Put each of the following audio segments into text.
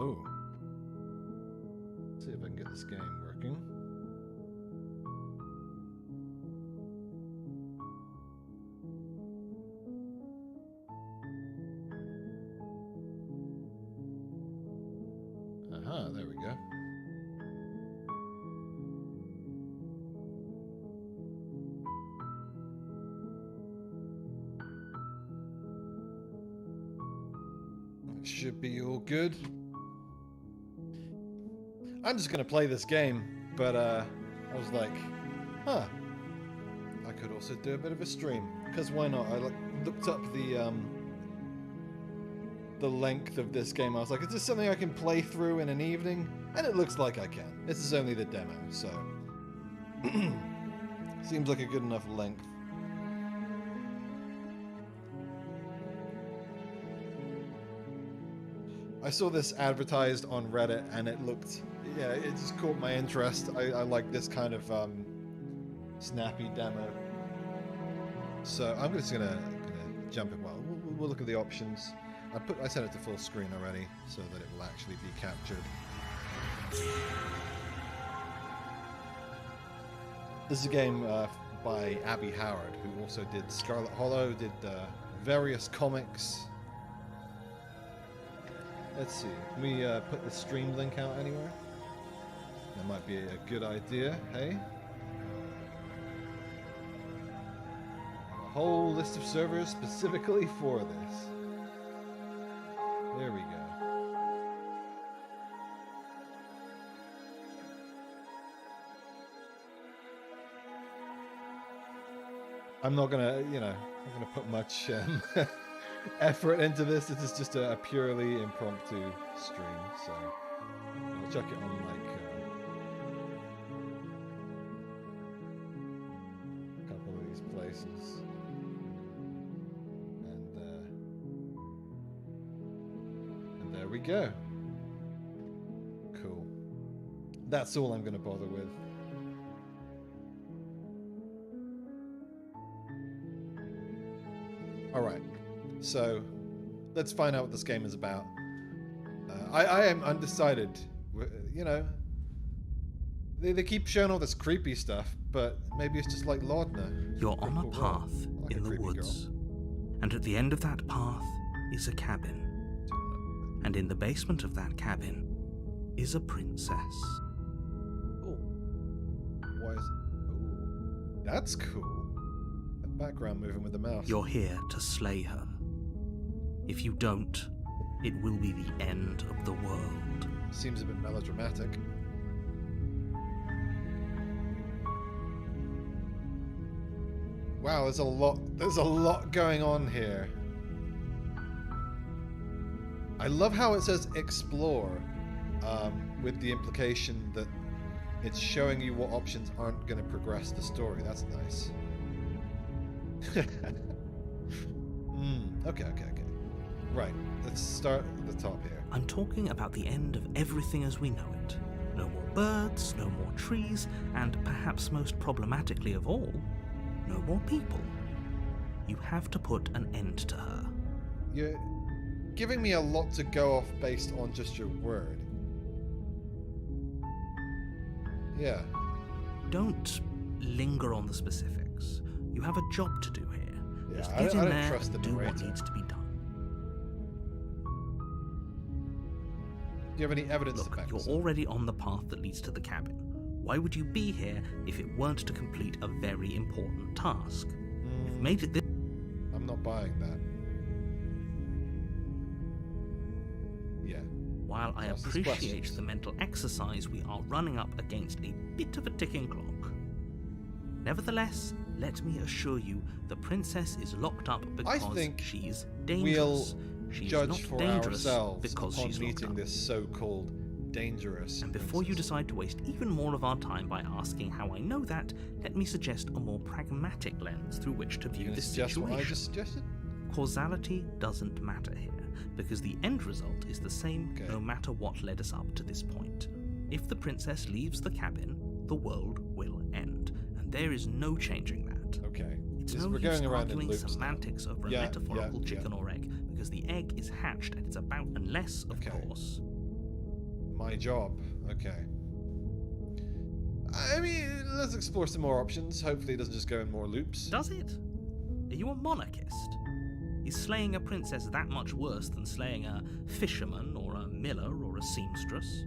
Oh. Let's see if I can get this game working. Aha, there we go. Should be all good. I'm just gonna play this game, but I was like, huh, I could also do a bit of a stream, because why not? I looked up the length of this game. I was like, is this something I can play through in an evening? And it looks like I can. This is only the demo, so seems like a good enough length. I saw this advertised on Reddit, and it looked, yeah, it just caught my interest. I like this kind of snappy demo. So I'm just gonna jump in. Well, we'll look at the options. I set it to full screen already, so that it will actually be captured. This is a game by Abby Howard, who also did Scarlet Hollow, did various comics. Let's see, can we put the stream link out anywhere? That might be a good idea, hey? A whole list of servers specifically for this. There we go. I'm not gonna, I'm not gonna put much effort into this. This is just a purely impromptu stream, so I'll chuck it on like a couple of these places, and there we go. Cool. That's all I'm gonna bother with. All right. So, let's find out what this game is about. I am undecided. They keep showing all this creepy stuff, but maybe it's just like Laudna. You're on a path in the woods, and at the end of that path is a cabin. And in the basement of that cabin is a princess. Oh. Why is... Oh, that's cool. That background moving with the mouse. You're here to slay her. If you don't, it will be the end of the world. Seems a bit melodramatic. Wow, there's a lot going on here. I love how it says explore, with the implication that it's showing you what options aren't going to progress the story. That's nice. Okay. Right, let's start at the top here. I'm talking about the end of everything as we know it. No more birds, no more trees, and perhaps most problematically of all, no more people. You have to put an end to her. You're giving me a lot to go off based on just your word. Yeah. Don't linger on the specifics. You have a job to do here. Yeah, Just I get in don't there trust the and do what narrator. needs to be done. Do you have any evidence to Look, back you're this up? already on the path that leads to the cabin. Why would you be here if it weren't to complete a very important task? You've made it this... I'm not buying that. Yeah. While I Ask these appreciate questions. the mental exercise, we are running up against a bit of a ticking clock. Nevertheless, let me assure you, the princess is locked up because think she's We'll dangerous. She's judge not for dangerous ourselves because upon she's locked meeting up. this so-called dangerous And before you princess. decide to waste even more of our time by asking how I know that, let me suggest a more pragmatic lens through which to You view gonna this suggest what I situation. just suggested? Causality doesn't matter here, because the end result is the same Okay. no matter what led us up to this point. If the princess leaves the cabin, the world will end, and there is no changing that. Okay. It's This- no we're use going around in arguing loops now. semantics over a Yeah, metaphorical yeah. chicken or egg, because the egg is hatched and it's about, unless, of Okay. course, My job. Okay. I mean, let's explore some more options. Hopefully it doesn't just go in more loops. Does it? Are you a monarchist? Is slaying a princess that much worse than slaying a fisherman or a miller or a seamstress?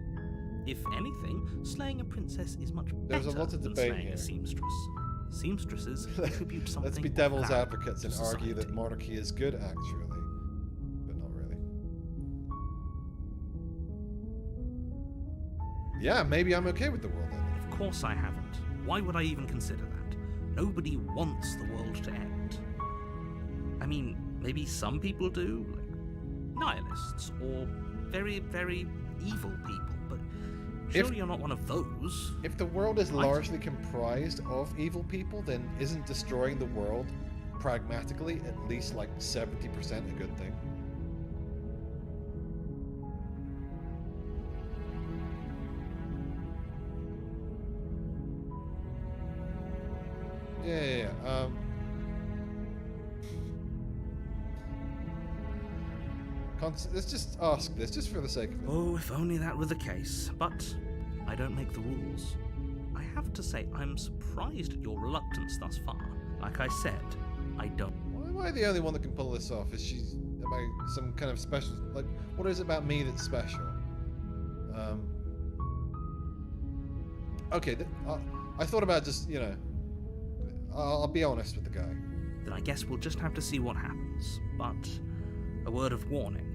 If anything, slaying a princess is much better There's a lot of than debate slaying here. a seamstress. Seamstresses contribute something. Let's be of devil's value advocates to and argue that society. monarchy is good, actually. But not really. Yeah, maybe I'm okay with the world ending. Of course I haven't. Why would I even consider that? Nobody wants the world to end. I mean, maybe some people do, like nihilists or very, very evil people, but surely you're not one of those. If the world is largely comprised of evil people, then isn't destroying the world pragmatically at least like 70% a good thing? Yeah. Let's just ask this, just for the sake of it. Oh, if only that were the case. But I don't make the rules. I have to say, I'm surprised at your reluctance thus far. Like I said, I don't. Why am I the only one that can pull this off? Am I some kind of special? Like, what is it about me that's special? Okay, I thought about just, I'll be honest with the guy. Then I guess we'll just have to see what happens. But a word of warning.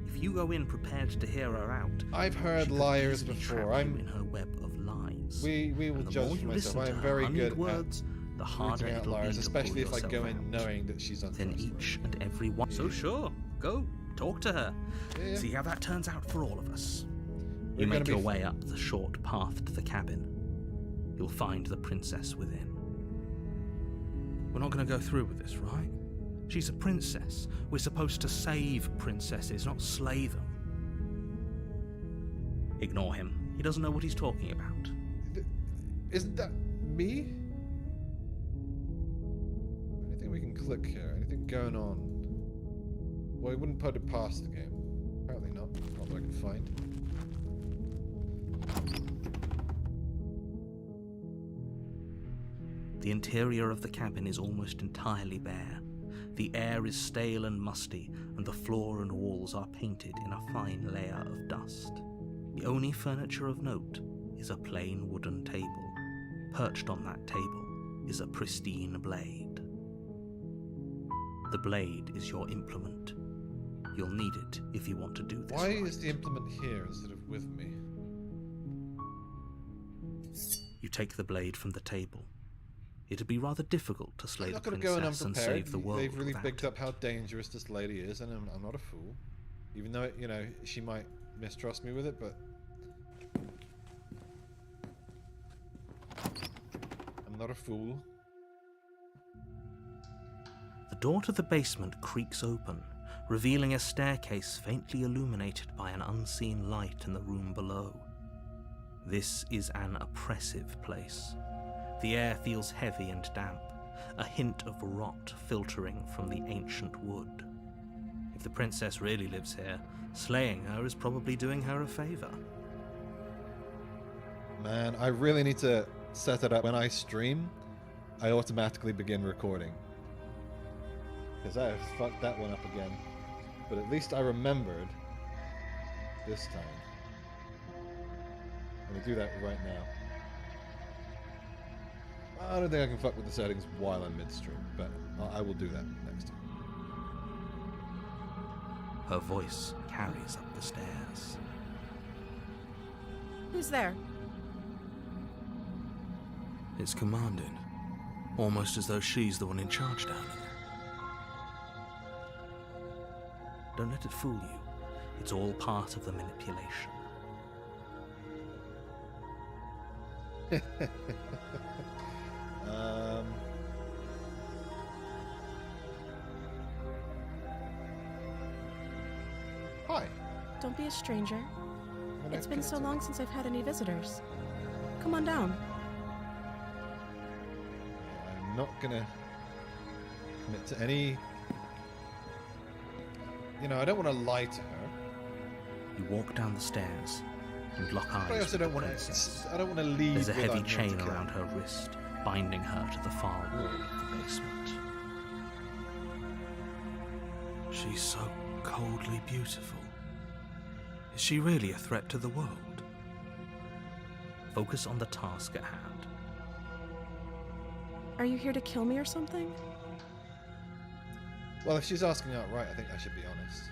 If you go in prepared to hear her out, I've heard she could liars easily before. trap you in her web of lies. We will And the judge more for you myself. listen I to am her very honeyed good words, the at harder rooting out it'll liars, be to especially pull if I yourself go in out. knowing that she's Then untrustworthy. each and every one. So sure, go talk to her. Yeah. See how that turns out for all of us. We're You gonna make be your way up the short path to the cabin. You'll find the princess within. We're not going to go through with this, right? She's a princess. We're supposed to save princesses, not slay them. Ignore him. He doesn't know what he's talking about. Isn't that me? Anything we can click here? Anything going on? Well, he wouldn't put it past the game. Apparently not. Not that I can find. The interior of the cabin is almost entirely bare. The air is stale and musty, and the floor and walls are painted in a fine layer of dust. The only furniture of note is a plain wooden table. Perched on that table is a pristine blade. The blade is your implement. You'll need it if you want to do this Why right. is the implement here instead of with me? You take the blade from the table. It'd be rather difficult to slay I'm the not going to go in princess and unprepared. save the world They've really without picked it. up how dangerous this lady is, and I'm not a fool. Even though, she might mistrust me with it, but... I'm not a fool. The door to the basement creaks open, revealing a staircase faintly illuminated by an unseen light in the room below. This is an oppressive place. The air feels heavy and damp, a hint of rot filtering from the ancient wood. If the princess really lives here, slaying her is probably doing her a favor. Man, I really need to set it up. When I stream, I automatically begin recording. Because I have fucked that one up again. But at least I remembered this time. I'm going to do that right now. I don't think I can fuck with the settings while I'm midstream, but I will do that next time. Her voice carries up the stairs. Who's there? It's commanding, almost as though she's the one in charge down here. Don't let it fool you. It's all part of the manipulation. Hi. Don't be a stranger. Can I It's been so connect long since I've had any visitors. Come on down. I'm not gonna commit to any... I don't want to lie to her. You walk down the stairs. and lock eyes But I also with don't the want princess. to. I don't want to leave. There's a without heavy knowing chain to kill. around her wrist, binding her to the far wall of the basement. She's so coldly beautiful. Is she really a threat to the world? Focus on the task at hand. Are you here to kill me or something? Well, if she's asking outright, I think I should be honest.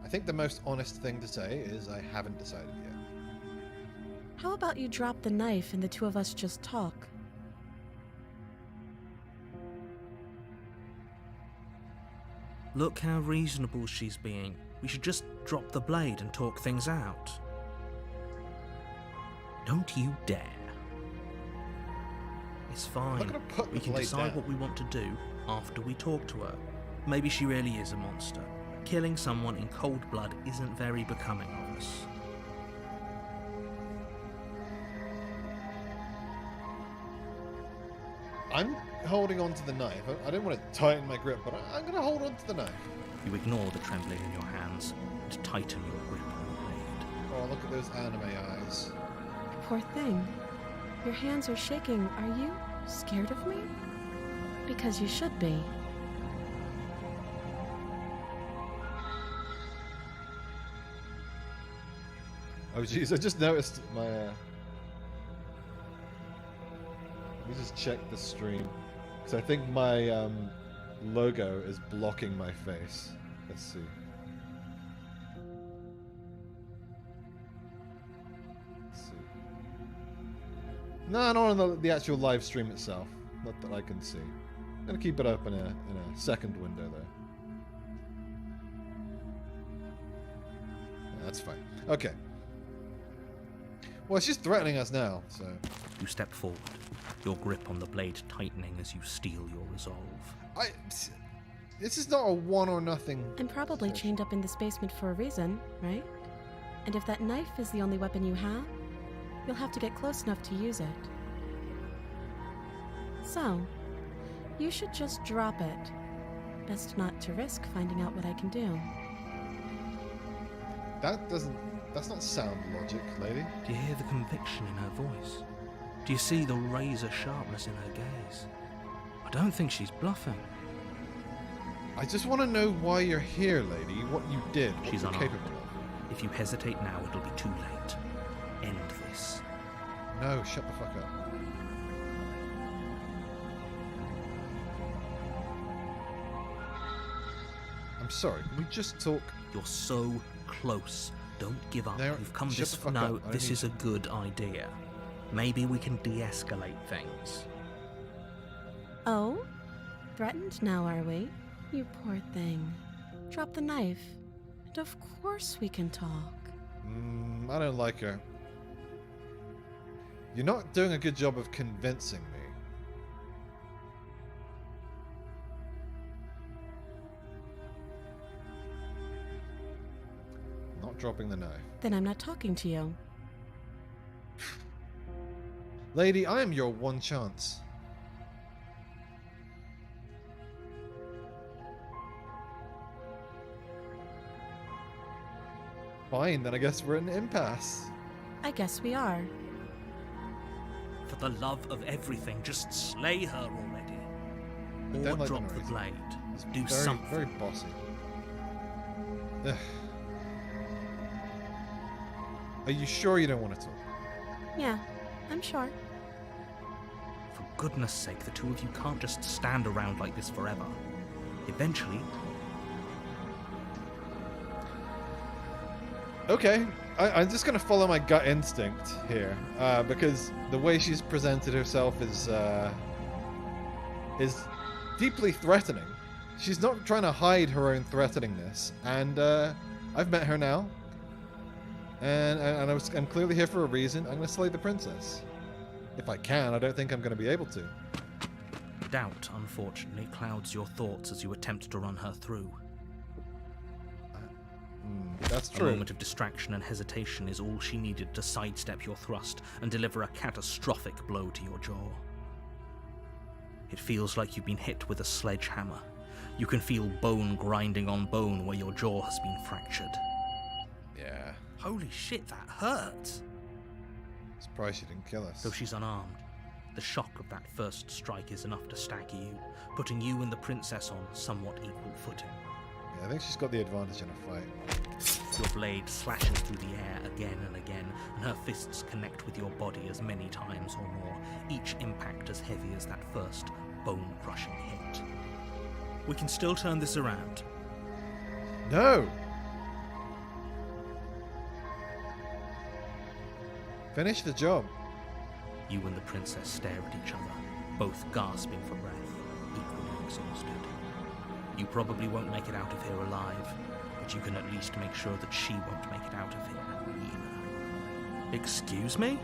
I think the most honest thing to say is I haven't decided yet. How about you drop the knife and the two of us just talk? Look how reasonable she's being. We should just drop the blade and talk things out. Don't you dare. It's I'm not fine. gonna put We the can blade decide down. what we want to do after we talk to her. Maybe she really is a monster. Killing someone in cold blood isn't very becoming of us. I'm holding on to the knife. I don't want to tighten my grip, but I'm going to hold on to the knife. You ignore the trembling in your hands and tighten your grip on the blade. Oh, look at those anime eyes. Poor thing. Your hands are shaking. Are you scared of me? Because you should be. Oh, jeez, I just noticed my... Let me just check the stream. Because I think my logo is blocking my face. Let's see. Let's see. No, not on the actual live stream itself. Not that I can see. I'm going to keep it up in a second window, though. Yeah, that's fine. Okay. Well, she's threatening us now, so... You step forward, your grip on the blade tightening as you steel your resolve. This is not a one or nothing... I'm probably situation. chained up in this basement for a reason, right? And if that knife is the only weapon you have, you'll have to get close enough to use it. So, you should just drop it. Best not to risk finding out what I can do. That's not sound logic, lady. Do you hear the conviction in her voice? Do you see the razor sharpness in her gaze? I don't think she's bluffing. I just want to know why you're here, lady. What you did. What She's you're unarmed. capable of. If you hesitate now, it'll be too late. End this. No, shut the fuck up. I'm sorry. Can we just talk? You're so close. Don't give up. No, You've come shut this the fuck No, up. I this don't is a good idea. Maybe we can de-escalate things. Oh? Threatened now, are we? You poor thing. Drop the knife. And of course we can talk. I don't like her. You're not doing a good job of convincing me. Not dropping the knife. Then I'm not talking to you. Lady, I am your one chance. Fine, then I guess we're at an impasse. I guess we are. For the love of everything, just slay her already. I Or don't like the drop the narrator. blade. It's Do very, something. very bossy. Ugh. Are you sure you don't want to talk? Yeah, I'm sure. For goodness sake, the two of you can't just stand around like this forever. Eventually, Okay, I'm just gonna follow my gut instinct here, because the way she's presented herself is deeply threatening. She's not trying to hide her own threateningness, and I've met her now, and I'm clearly here for a reason. I'm gonna slay the princess, if I can. I don't think I'm gonna be able to. doubt, unfortunately, clouds your thoughts as you attempt to run her through. That's A true. moment of distraction and hesitation is all she needed to sidestep your thrust and deliver a catastrophic blow to your jaw. It feels like you've been hit with a sledgehammer. You can feel bone grinding on bone where your jaw has been fractured. Yeah. Holy shit, that hurts! Surprised she didn't kill us. Though she's unarmed, the shock of that first strike is enough to stagger you, putting you and the princess on somewhat equal footing. Yeah, I think she's got the advantage in a fight. Your blade slashes through the air again and again, and her fists connect with your body as many times or more, each impact as heavy as that first bone-crushing hit. We can still turn this around. No! Finish the job. You and the princess stare at each other, both gasping for breath, equally exhausted. You probably won't make it out of here alive, but you can at least make sure that she won't make it out of here either. Excuse me?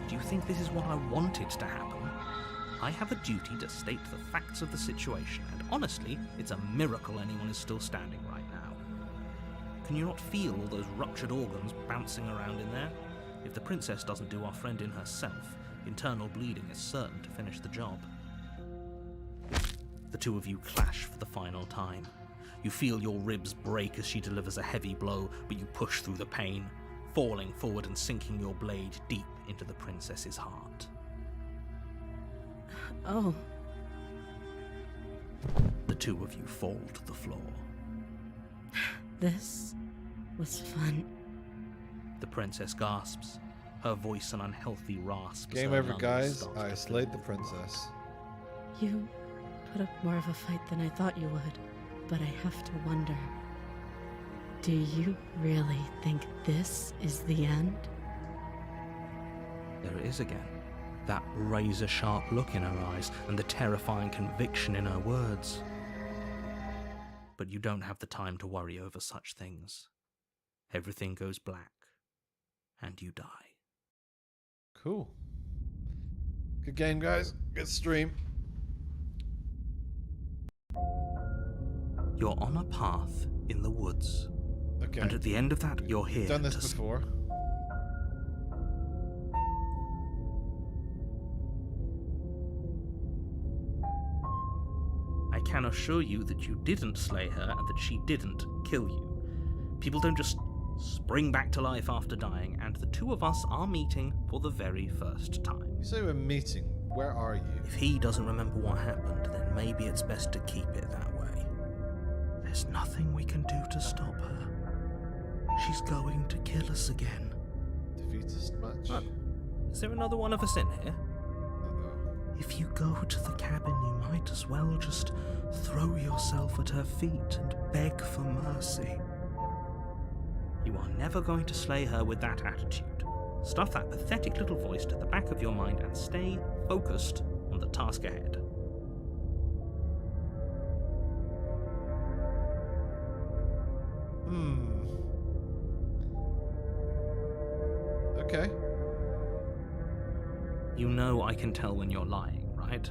Do you think this is what I wanted to happen? I have a duty to state the facts of the situation, and honestly, it's a miracle anyone is still standing right now. Can you not feel all those ruptured organs bouncing around in there? If the princess doesn't do our friend in herself, internal bleeding is certain to finish the job. The two of you clash for the final time. You feel your ribs break as she delivers a heavy blow, but you push through the pain, falling forward and sinking your blade deep into the princess's heart. Oh, The two of you fall to the floor. this was fun. The princess gasps, her voice an unhealthy rasp. as Game her over, lungs guys. start to I fill. slayed the princess. You put up more of a fight than I thought you would, but I have to wonder, do you really think this is the end? There it is again. That razor-sharp look in her eyes and the terrifying conviction in her words. But you don't have the time to worry over such things. Everything goes black, and you die. Cool. Good game, guys. Good stream. You're on a path in the woods, Okay. and at the end of that, you're here. Done this to before. I can assure you that you didn't slay her and that she didn't kill you. People don't just spring back to life after dying, and the two of us are meeting for the very first time. You say we're meeting. Where are you? If he doesn't remember what happened, then maybe it's best to keep it that way. There's nothing we can do to stop her. She's going to kill us again. Defeatist match. Oh, is there another one of us in here? Uh-oh. If you go to the cabin, you might as well just throw yourself at her feet and beg for mercy. You are never going to slay her with that attitude. Stuff that pathetic little voice to the back of your mind and stay focused on the task ahead. Okay. You know I can tell when you're lying, right?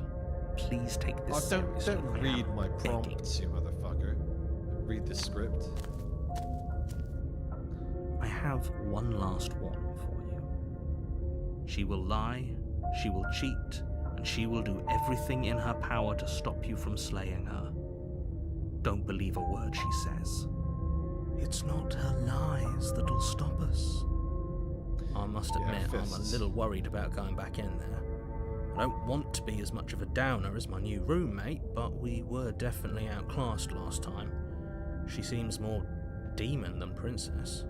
Please take this Oh, seriously. don't I read am my begging. prompts, you motherfucker. Read the script. I have one last warning for you. She will lie, she will cheat, and she will do everything in her power to stop you from slaying her. Don't believe a word she says. It's not her lies that'll stop us. I must Yeah, admit, I'm a fists. little worried about going back in there. I don't want to be as much of a downer as my new roommate, but we were definitely outclassed last time. She seems more demon than princess.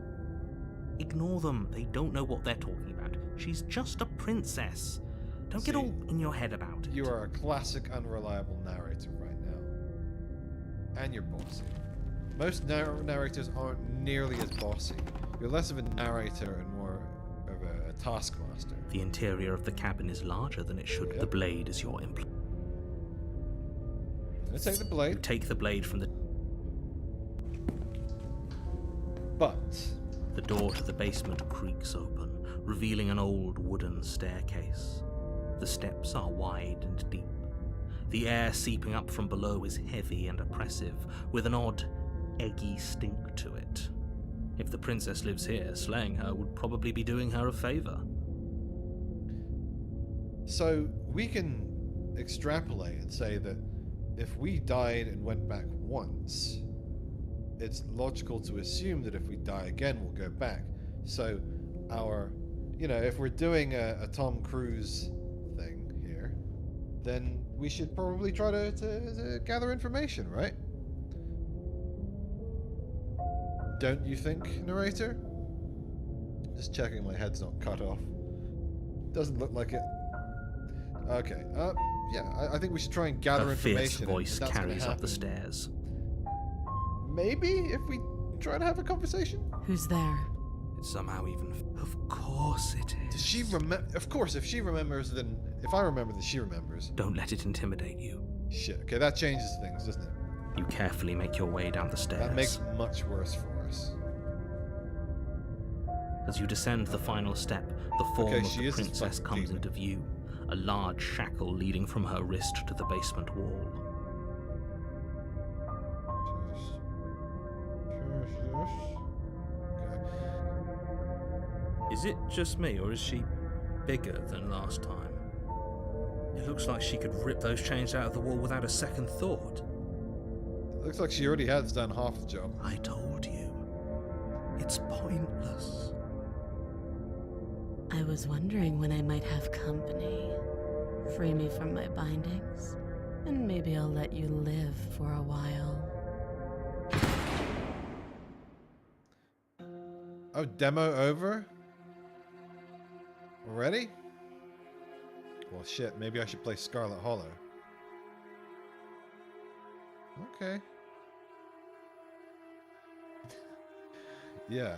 Ignore them, they don't know what they're talking about. She's just a princess. Don't get See, all in your head about it. You are a classic unreliable narrator right now. And you're bossy. Most narrators aren't nearly as bossy. You're less of a narrator and more of a taskmaster. The interior of the cabin is larger than it should. Yep. The blade is your implement. I'm gonna take the You blade, take the blade from the but door to the basement creaks open, revealing an old wooden staircase. The steps are wide and deep. The air seeping up from below is heavy and oppressive, with an odd, eggy stink to it. If the princess lives here, slaying her would probably be doing her a favor. So we can extrapolate and say that if we died and went back once, it's logical to assume that if we die again, we'll go back. So our, if we're doing a Tom Cruise thing here, then we should probably try to gather information, right? Don't you think, narrator? Just checking my head's not cut off. Doesn't look like it. Okay, yeah, I think we should try and gather Her information. Fierce voice carries up the stairs. Maybe if we try to have a conversation? Who's there? It's somehow even... Of course it is. Does she remember? Of course, if she remembers, then... If I remember, then she remembers. Don't let it intimidate you. Shit, okay, that changes things, doesn't it? You carefully make your way down the stairs. That makes it much worse for us. As you descend the final step, the form of the princess comes into view, a large shackle leading from her wrist to the basement wall. Is it just me, or is she bigger than last time? It looks like she could rip those chains out of the wall without a second thought. Looks like she already has done half the job. I told you. It's pointless. I was wondering when I might have company. Free me from my bindings, and maybe I'll let you live for a while. Oh, demo over? Already? Well, shit, maybe I should play Scarlet Hollow. Okay. Yeah.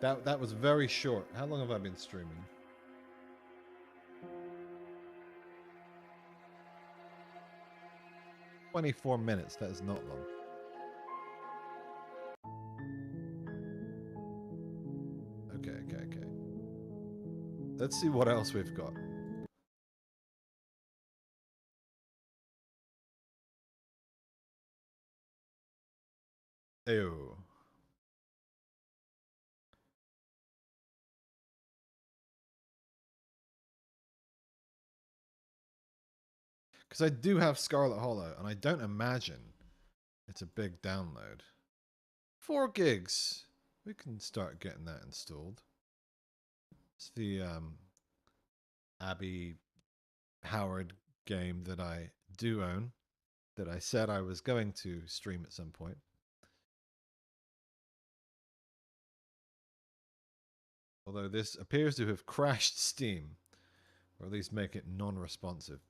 That was very short. How long have I been streaming? "24 minutes, that is not long. Okay. Let's see what else we've got. Ew. Because I do have Scarlet Hollow, and I don't imagine it's a big download. 4 gigs. We can start getting that installed. It's the Abby Howard game that I do own, that I said I was going to stream at some point. Although this appears to have crashed Steam, or at least make it non-responsive.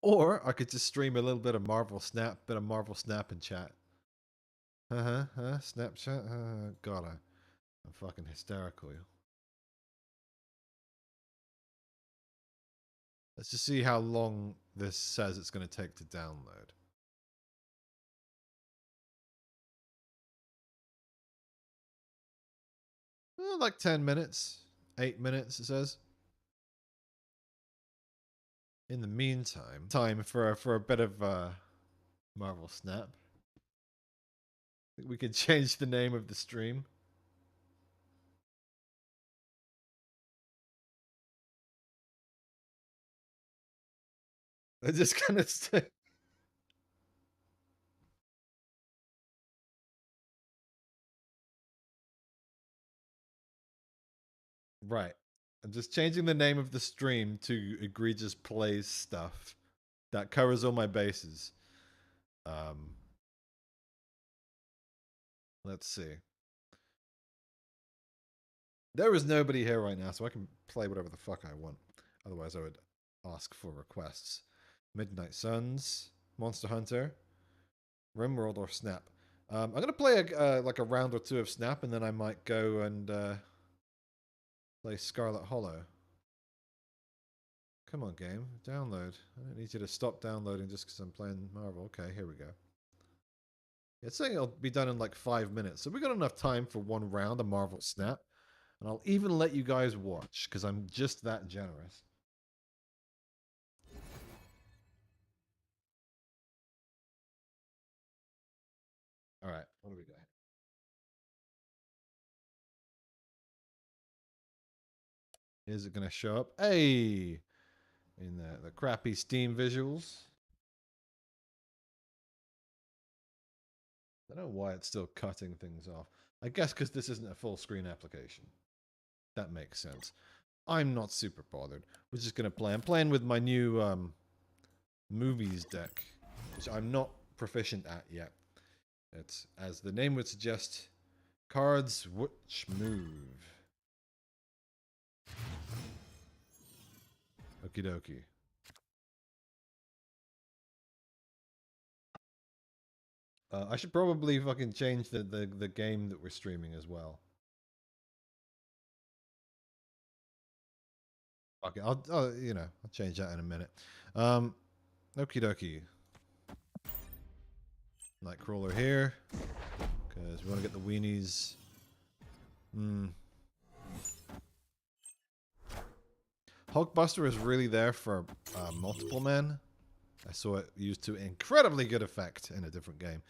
Or I could just stream a little bit of Marvel Snap, in chat. Snapchat. God, I'm fucking hysterical. Let's just see how long this says it's going to take to download. Like 10 minutes. 8 minutes, it says. In the meantime, time for a bit of Marvel Snap. We could change the name of the stream. I just kind of stay. Right. I'm just changing the name of the stream to eGregious Plays Stuff. That covers all my bases. Let's see. There is nobody here right now, so I can play whatever the fuck I want. Otherwise, I would ask for requests. Midnight Suns, Monster Hunter, RimWorld, or Snap. I'm gonna play like a round or two of Snap, and then I might go and play Scarlet Hollow. Come on, game, download. I don't need you to stop downloading just because I'm playing Marvel. Okay, here we go. It's saying it'll be done in like 5 minutes, so we got enough time for one round of Marvel Snap, and I'll even let you guys watch because I'm just that generous. All right, what do we got? Is it going to show up? Hey, in the crappy Steam visuals. I don't know why it's still cutting things off. I guess because this isn't a full screen application. That makes sense. I'm not super bothered. We're just going to play. I'm playing with my new movies deck, which I'm not proficient at yet. It's, as the name would suggest, cards which move. Okie dokie. I should probably fucking change the game that we're streaming as well. Okay, I'll change that in a minute. Okie dokie. Nightcrawler here, because we want to get the weenies. Hulkbuster is really there for multiple men. I saw it used to incredibly good effect in a different game.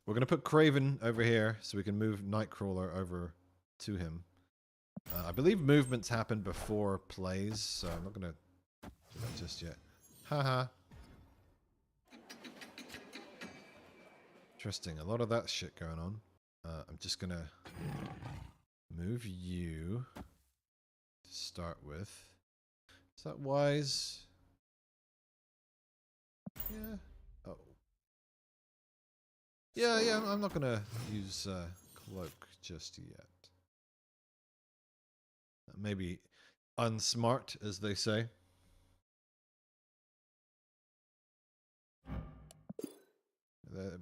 We're going to put Kraven over here so we can move Nightcrawler over to him. I believe movements happen before plays, so I'm not going to do that just yet. Haha. Interesting, a lot of that shit going on. I'm just going to move you to start with. Is that wise? Yeah. Oh. Yeah, I'm not going to use Cloak just yet. Maybe unsmart, as they say.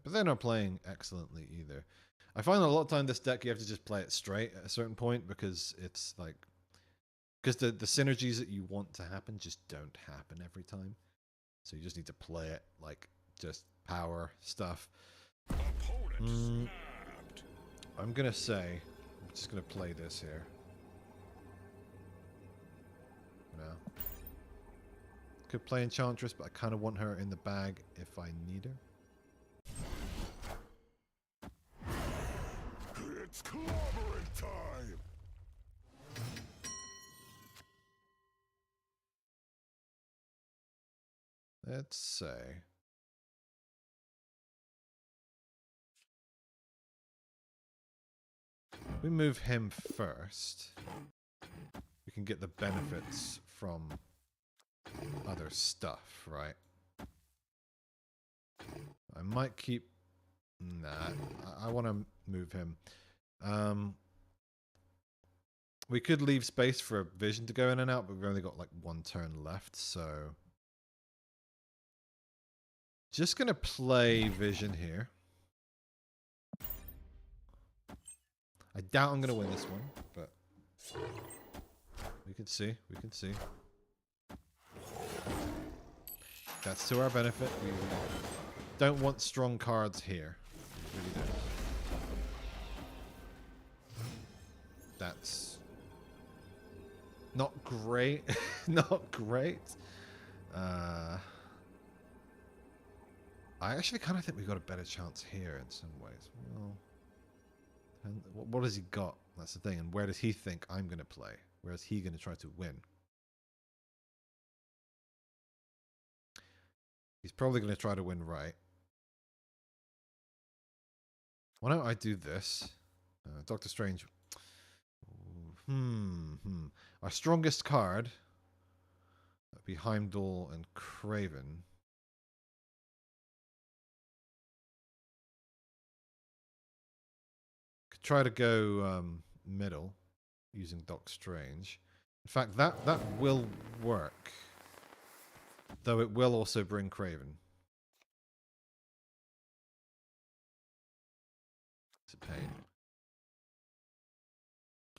But they're not playing excellently either. I find that a lot of time this deck you have to just play it straight at a certain point because it's like... Because the synergies that you want to happen just don't happen every time. So you just need to play it like just power stuff. I'm going to say... I'm just going to play this here. No. Could play Enchantress, but I kind of want her in the bag if I need her. It's clobbering time! Let's say... we move him first. We can get the benefits from other stuff, right? I might keep... Nah, I want to move him. We could leave space for Vision to go in and out, but we've only got like one turn left, so... Just going to play Vision here. I doubt I'm going to win this one, but... We can see, we can see. That's to our benefit. We don't want strong cards here. We really don't. That's... not great. Not great. I actually kind of think we got a better chance here in some ways. Well, and what has he got? That's the thing. And where does he think I'm going to play? Where is he going to try to win? He's probably going to try to win right. Why don't I do this? Doctor Strange. Our strongest card. That'd be Heimdall and Kraven. Could try to go middle using Doc Strange. In fact, that will work. Though it will also bring Kraven. It's a pain.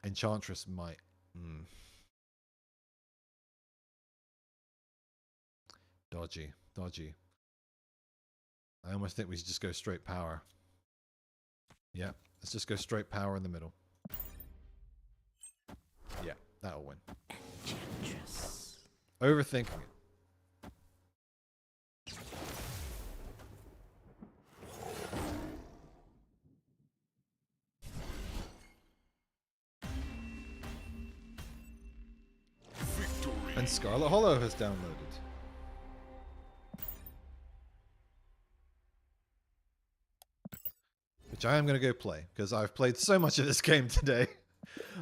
Enchantress might. Dodgy. Dodgy. I almost think we should just go straight power. Yeah, let's just go straight power in the middle. Yeah, that'll win. Enchantress. Overthinking it. And Scarlet Hollow has downloaded. Which I am going to go play, because I've played so much of this game today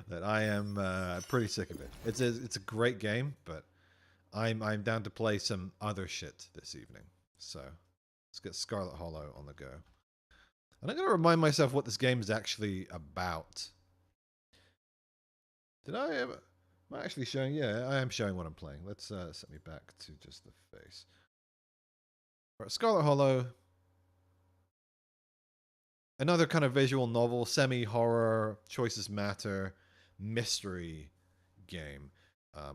that I am pretty sick of it. It's a great game, but I'm down to play some other shit this evening. So let's get Scarlet Hollow on the go. And I'm going to remind myself what this game is actually about. Did I ever... Am I actually showing? Yeah, I am showing what I'm playing. Let's set me back to just the face. Right, Scarlet Hollow. Another kind of visual novel, semi-horror, choices matter, mystery game.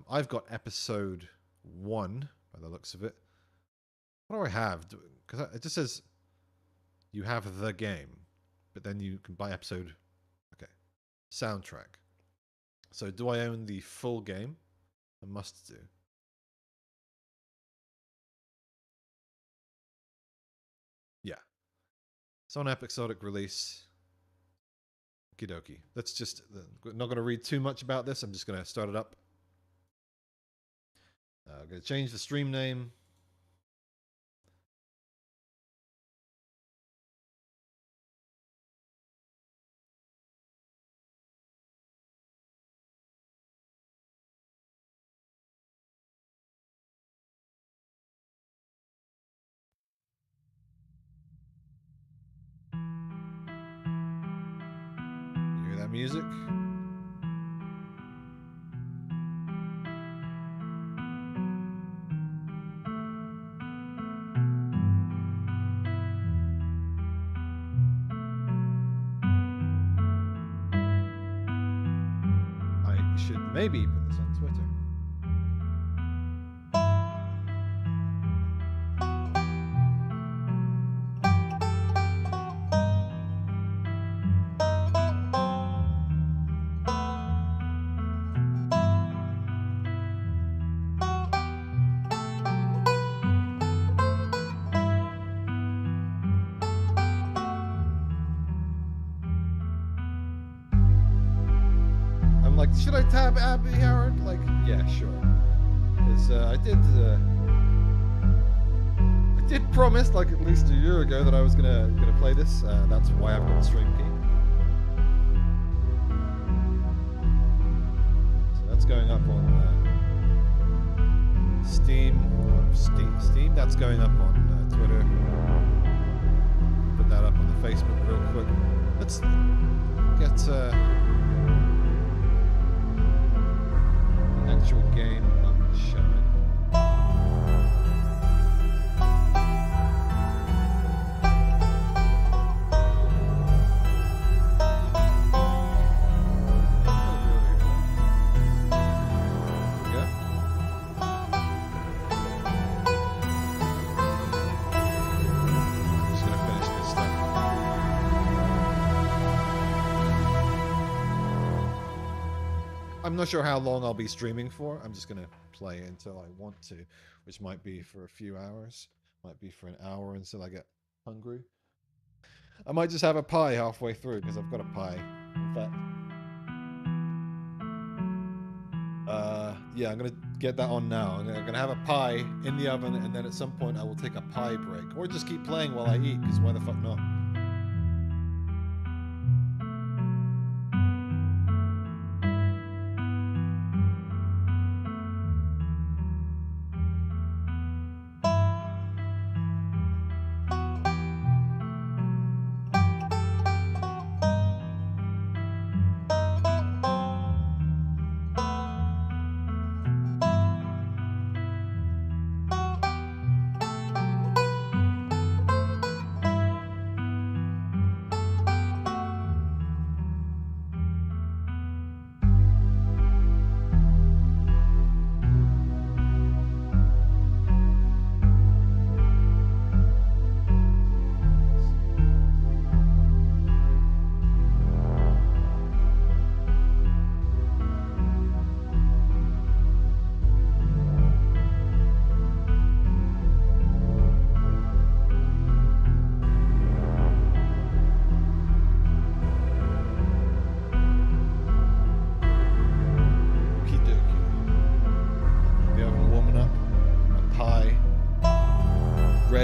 I've got episode 1, by the looks of it. What do I have? Because it just says you have the game, but then you can buy episode... Okay. Soundtrack. So do I own the full game? I must do. Yeah. It's on episodic release. Okie dokie. Let's just... not going to read too much about this. I'm just going to start it up. I'm going to change the stream name. You hear that music? I should maybe put this on Twitter. I'm like, should I tab Abby Howard? Like, yeah, sure. Because I did promise, like at least a year ago, that I was gonna play this. That's why I've got the stream key. So that's going up on Steam. Steam. That's going up on Twitter. Put that up on the Facebook real quick. Let's get the actual game up and showing. I'm not sure how long I'll be streaming for. I'm just going to play until I want to, which might be for a few hours. Might be for an hour until I get hungry. I might just have a pie halfway through because I've got a pie. In fact, yeah, I'm going to get that on now. I'm going to have a pie in the oven, and then at some point I will take a pie break. Or just keep playing while I eat, because why the fuck not?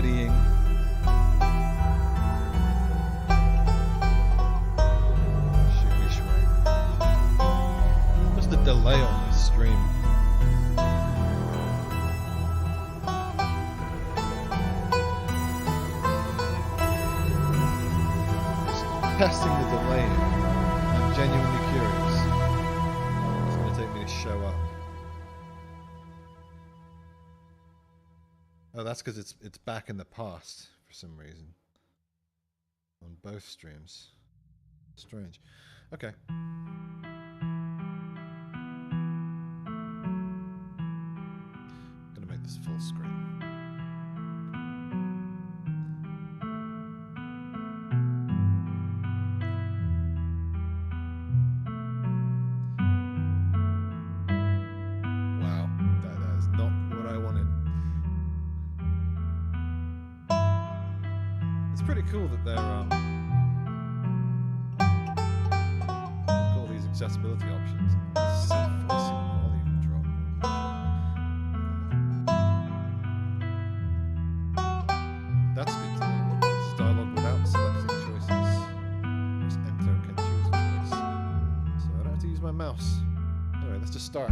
readying. Shooey shway. What's the delay on this stream? Just testing the delay. I'm genuinely curious. How long it's going to take me to show up. Oh, that's because it's back in the past for some reason. On both streams. Strange. Okay. Gonna make this full screen. Wow, that is not what I wanted. It's pretty cool that they're all these accessibility options. Set voicing volume drop. That's good to know. This is dialogue without selecting choices. Just enter and can choose a choice. So I don't have to use my mouse. Anyway, let's just start.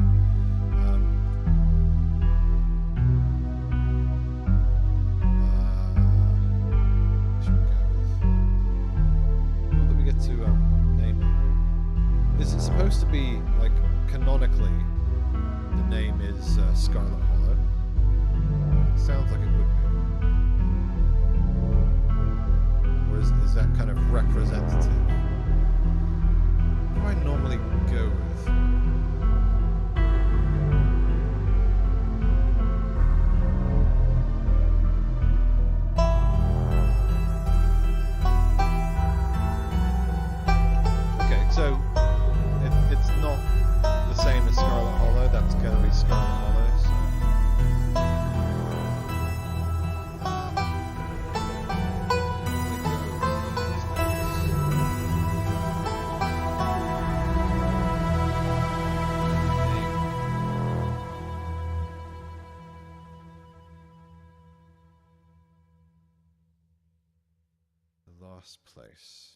To name it. Is it supposed to be, like, canonically the name is Scarlet Hollow? It sounds like it would be. Or is that kind of representative? What do I normally go with? So, it's not the same as Scarlet Hollow, that's going to be Scarlet Hollow, so... The Lost Place.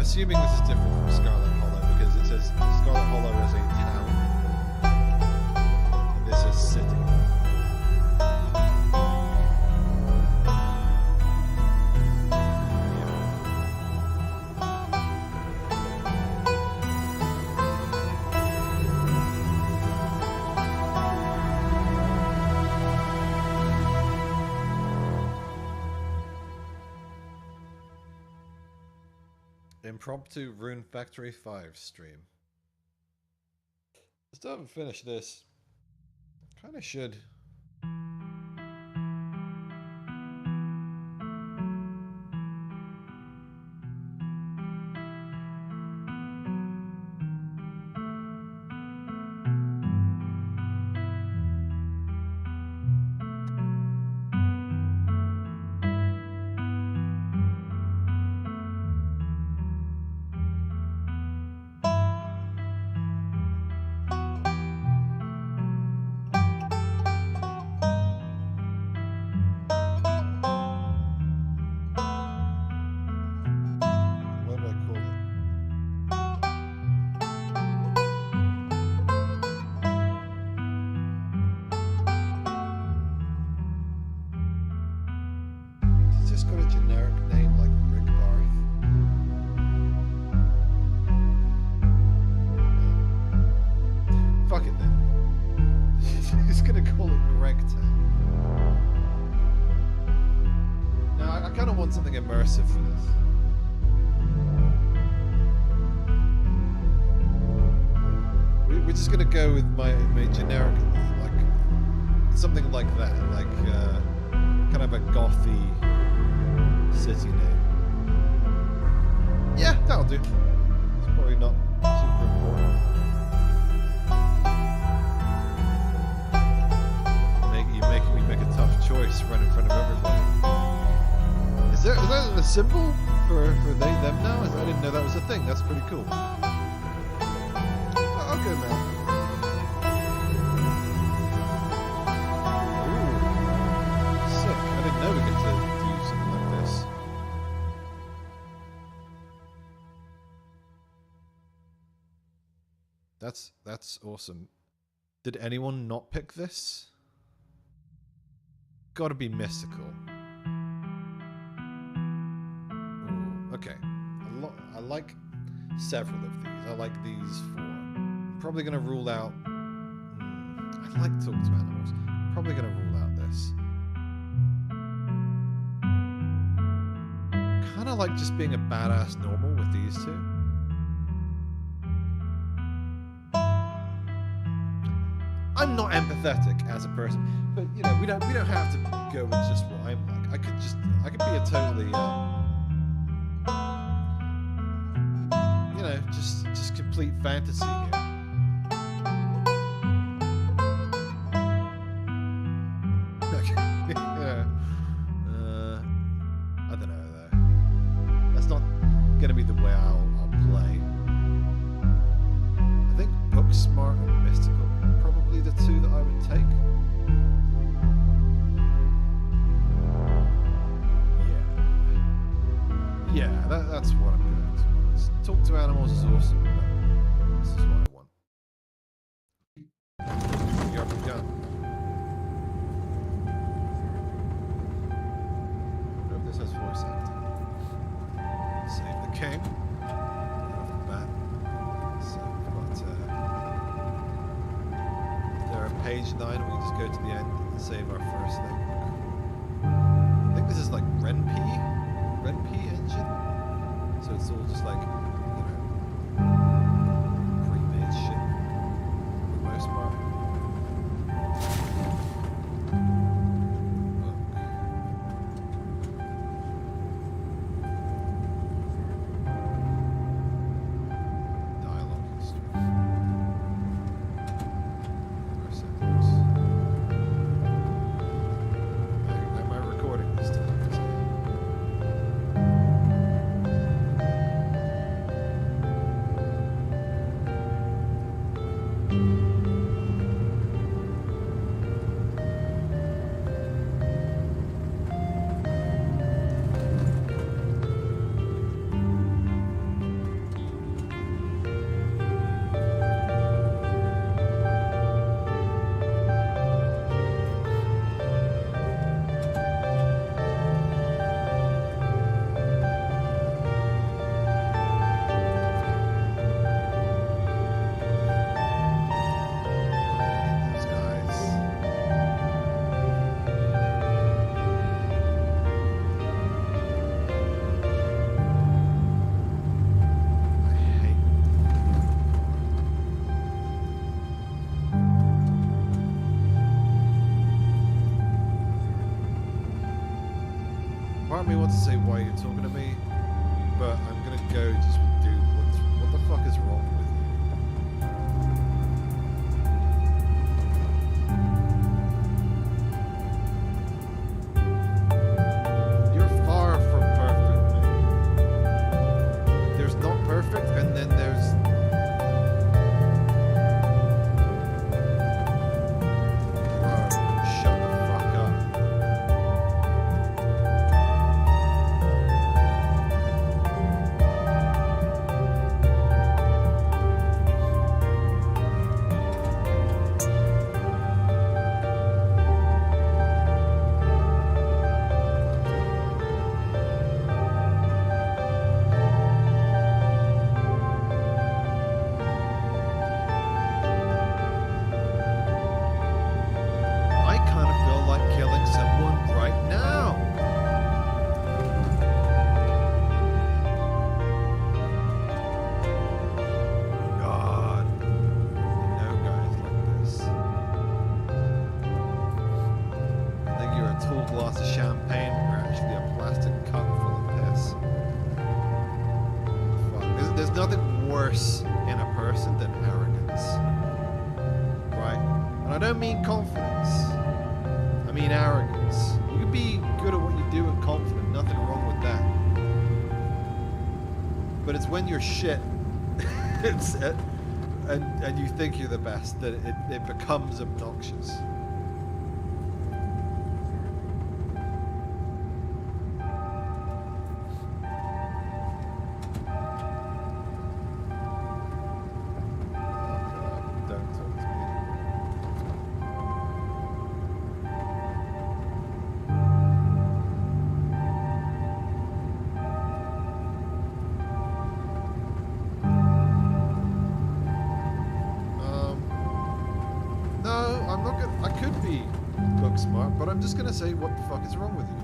assuming this is different from Scarlet Hollow because it says Scarlet Hollow is a town and this is city. Impromptu Rune Factory 5 stream. Still haven't finished this. Kinda should. generic name like Rigbarth. Fuck it then. He's gonna call it Gregtown. Now I kind of want something immersive for this. We're just gonna go with my generic, like something like that, like kind of a gothy city name. Yeah, that'll do. It's probably not super important. You're making me make a tough choice right in front of everybody. Is that a symbol for they them now? I didn't know that was a thing. That's pretty cool. I'll go now. Ooh, sick. I didn't know we could do something like this. That's awesome. Did anyone not pick this? Gotta be mystical. Ooh, okay. I like several of these. I like these 4. I'm probably gonna rule out. I like talk to animals. I'm probably gonna rule out this. Kind of like just being a badass normal with these 2. I'm not empathetic as a person, but you know we don't have to go with just what I'm like. I could be a totally you know just complete fantasy here. Okay, yeah. I don't know though. That's not gonna be the way I'll play. I think book smart and mystical. Probably the 2 that I would take. Yeah, that's what I'm going towards. Talk to animals is awesome, but this is what I want. You're up and gun. I hope this has voice acting. Save the king. Off the bat. So we've got page 9, we can just go to the end and save our first thing. I think this is like RenP engine. So it's all just like, you know, pre-made shit for the most part. Dialogue history. Am I recording this time? Part of me wants to say why you're talking to me, but I'm gonna go just with dude, what the fuck is wrong with you? You're far from perfect, man. There's not perfect, and then there's shut the fuck up. nothing worse in a person than arrogance. Right? And I don't mean confidence. I mean arrogance. You can be good at what you do and confident, nothing wrong with that. But it's when you're shit and you think you're the best that it becomes obnoxious. Smart, but I'm just gonna say, what the fuck is wrong with you?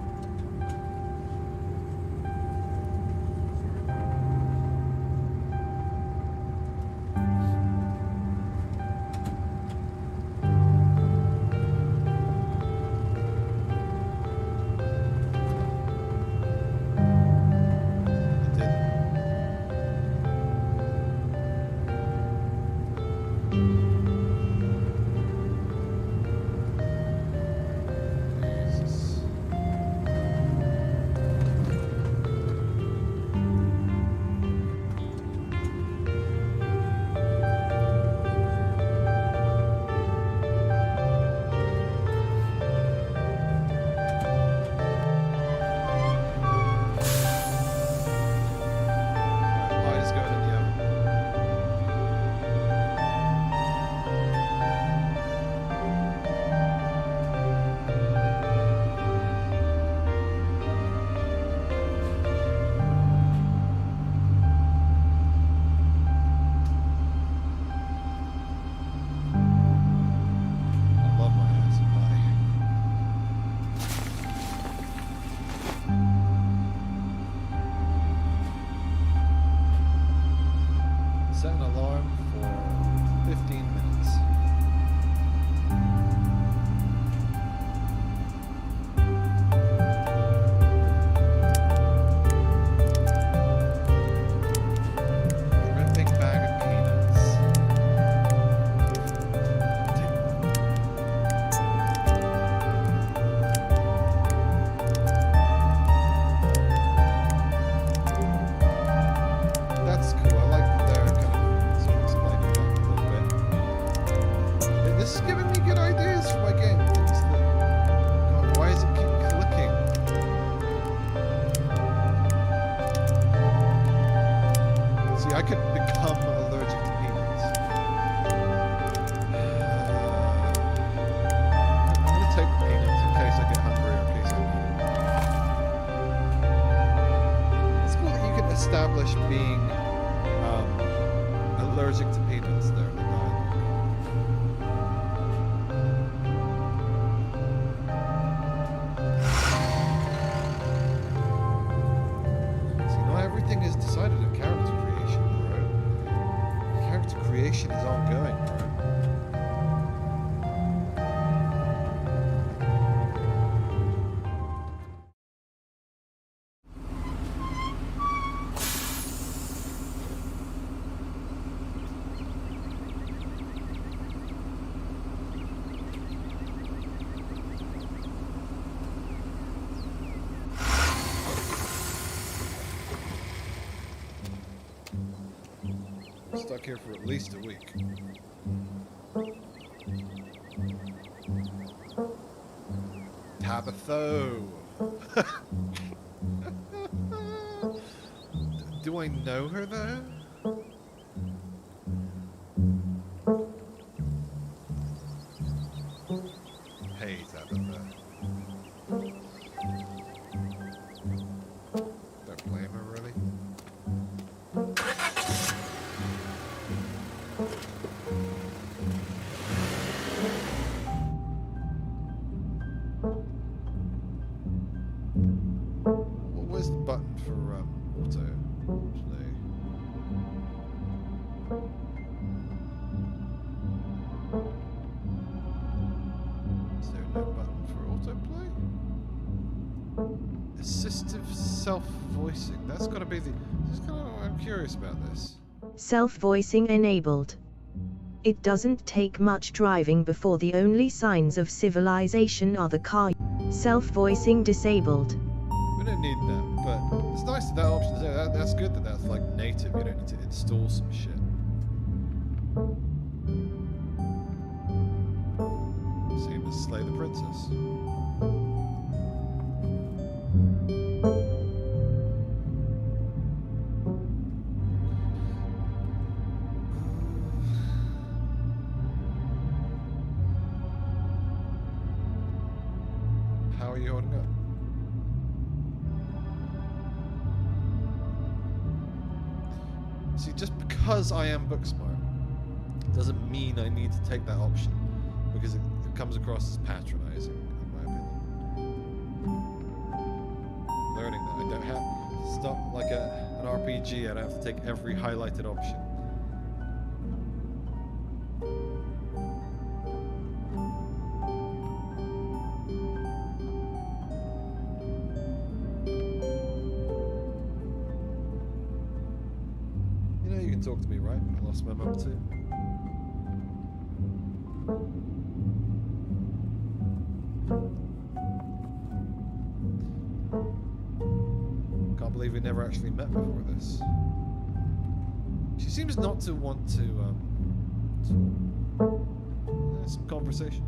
Set an alarm for 15 minutes. Give a big bag of peanuts. That's cool. I like that they're kind of sort of explaining that a little bit. This is giving me good ideas for my game. Things that, God, why does it keep clicking? See, I could become allergic to peanuts. I'm gonna take the peanuts in case I get hungry or in case I need it. It's cool that you can establish being allergic to peanuts there in the dialogue. See, not everything is decided in character creation, bro. Character creation is ongoing, bro. Stuck here for at least a week. Tabitha. Do I know her though? Hey, Tabitha. Don't blame her, really. Where's the button for auto play? Is there no button for autoplay? Assistive self-voicing. That's got to be the. I'm curious about this. Self-voicing enabled. It doesn't take much driving before the only signs of civilization are the car. Self-voicing disabled. We don't need that, but it's nice that that option is there. That's good that that's like native. You don't need to install some shit. Same as Slay the Princess. How are you holding up? See, just because I am book smart doesn't mean I need to take that option, because it comes across as patronizing, in my opinion. Learning that I don't have, it's not like an RPG, I don't have to take every highlighted option. You know you can talk to me, right? I lost my mum too. Can't believe we never actually met before this. She seems not to want to, some conversation.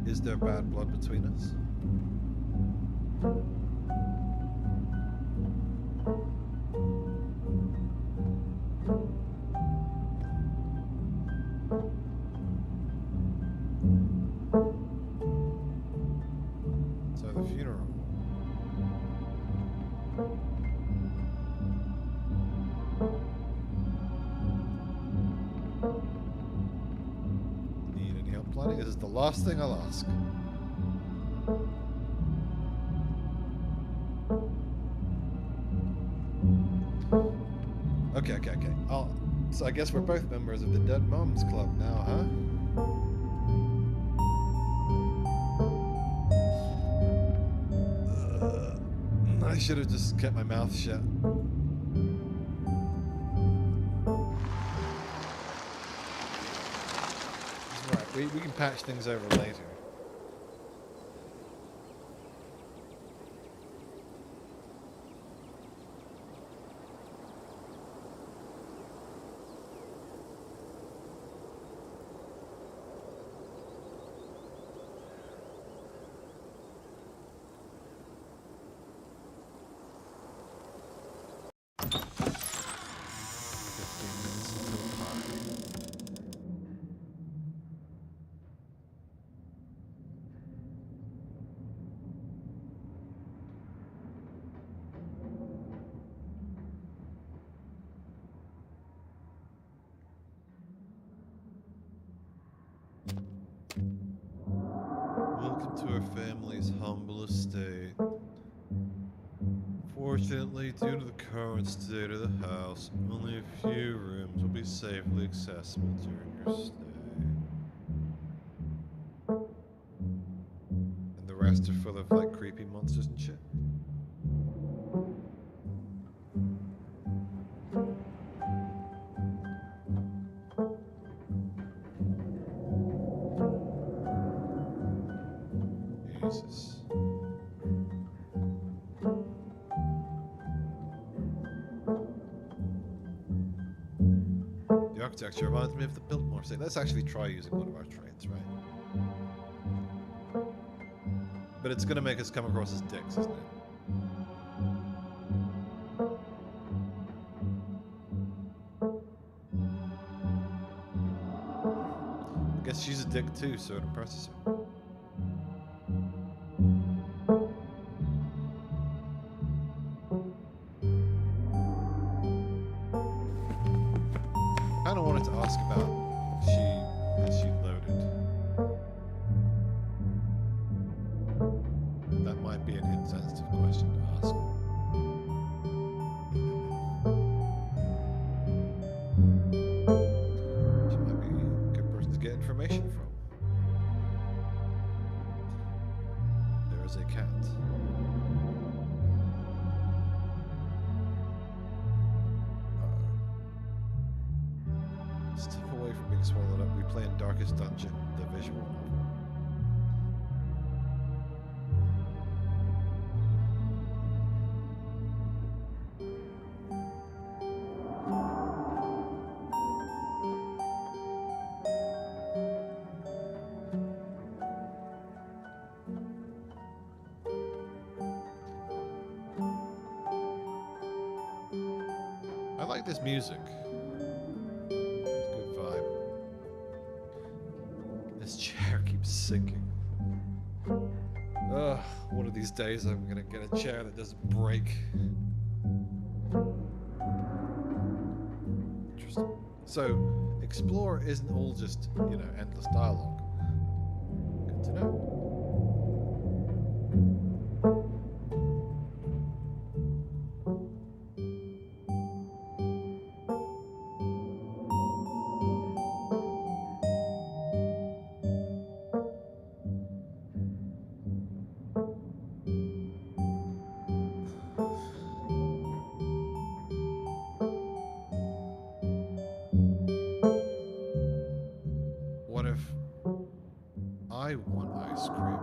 Is there bad blood between us? So the funeral. Need any help planning? This is the last thing I'll ask. Okay. So I guess we're both members of the Dead Moms Club now, huh? I should have just kept my mouth shut. Right, we can patch things over later. Welcome to our family's humble estate. Fortunately, due to the current state of the house, only a few rooms will be safely accessible during your stay. And the rest are full of, like, creepy monsters and shit. Jesus. The architecture reminds me of the Biltmore estate. Let's actually try using one of our trains, right? But it's gonna make us come across as dicks, isn't it? dick too, so it impresses him. I kind of wanted to ask about is she loaded? That might be an insensitive question to ask. She might be a good person to get information from. There is a cat. Step away from being swallowed up. We play in Darkest Dungeon, the visual novel. I like this music. Good vibe. This chair keeps sinking. Ugh, one of these days I'm gonna get a chair that doesn't break. Interesting. So, explore isn't all just, you know, endless dialogue. Good to know. What if I want ice cream?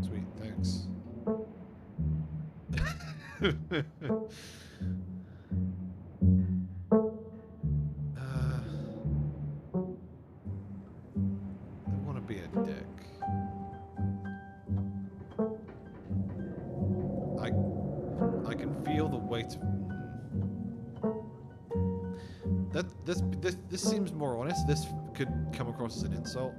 Sweet, thanks. I want to be a dick. I can feel the weight. This seems more honest. This could come across as an insult.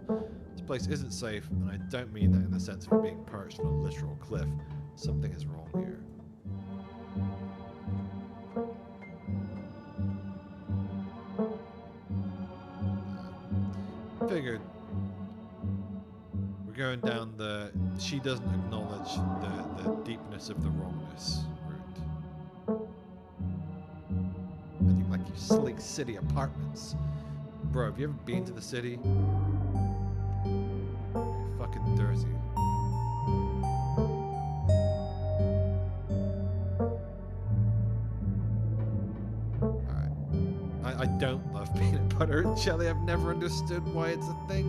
This place isn't safe, and I don't mean that in the sense of it being perched on a literal cliff. Something is wrong here. Figured we're going down the she doesn't acknowledge the deepness of the wrongness route. I think like you sleek city apartments. Bro, have you ever been to the city? You're fucking dirty. I don't love peanut butter and jelly. I've never understood why it's a thing.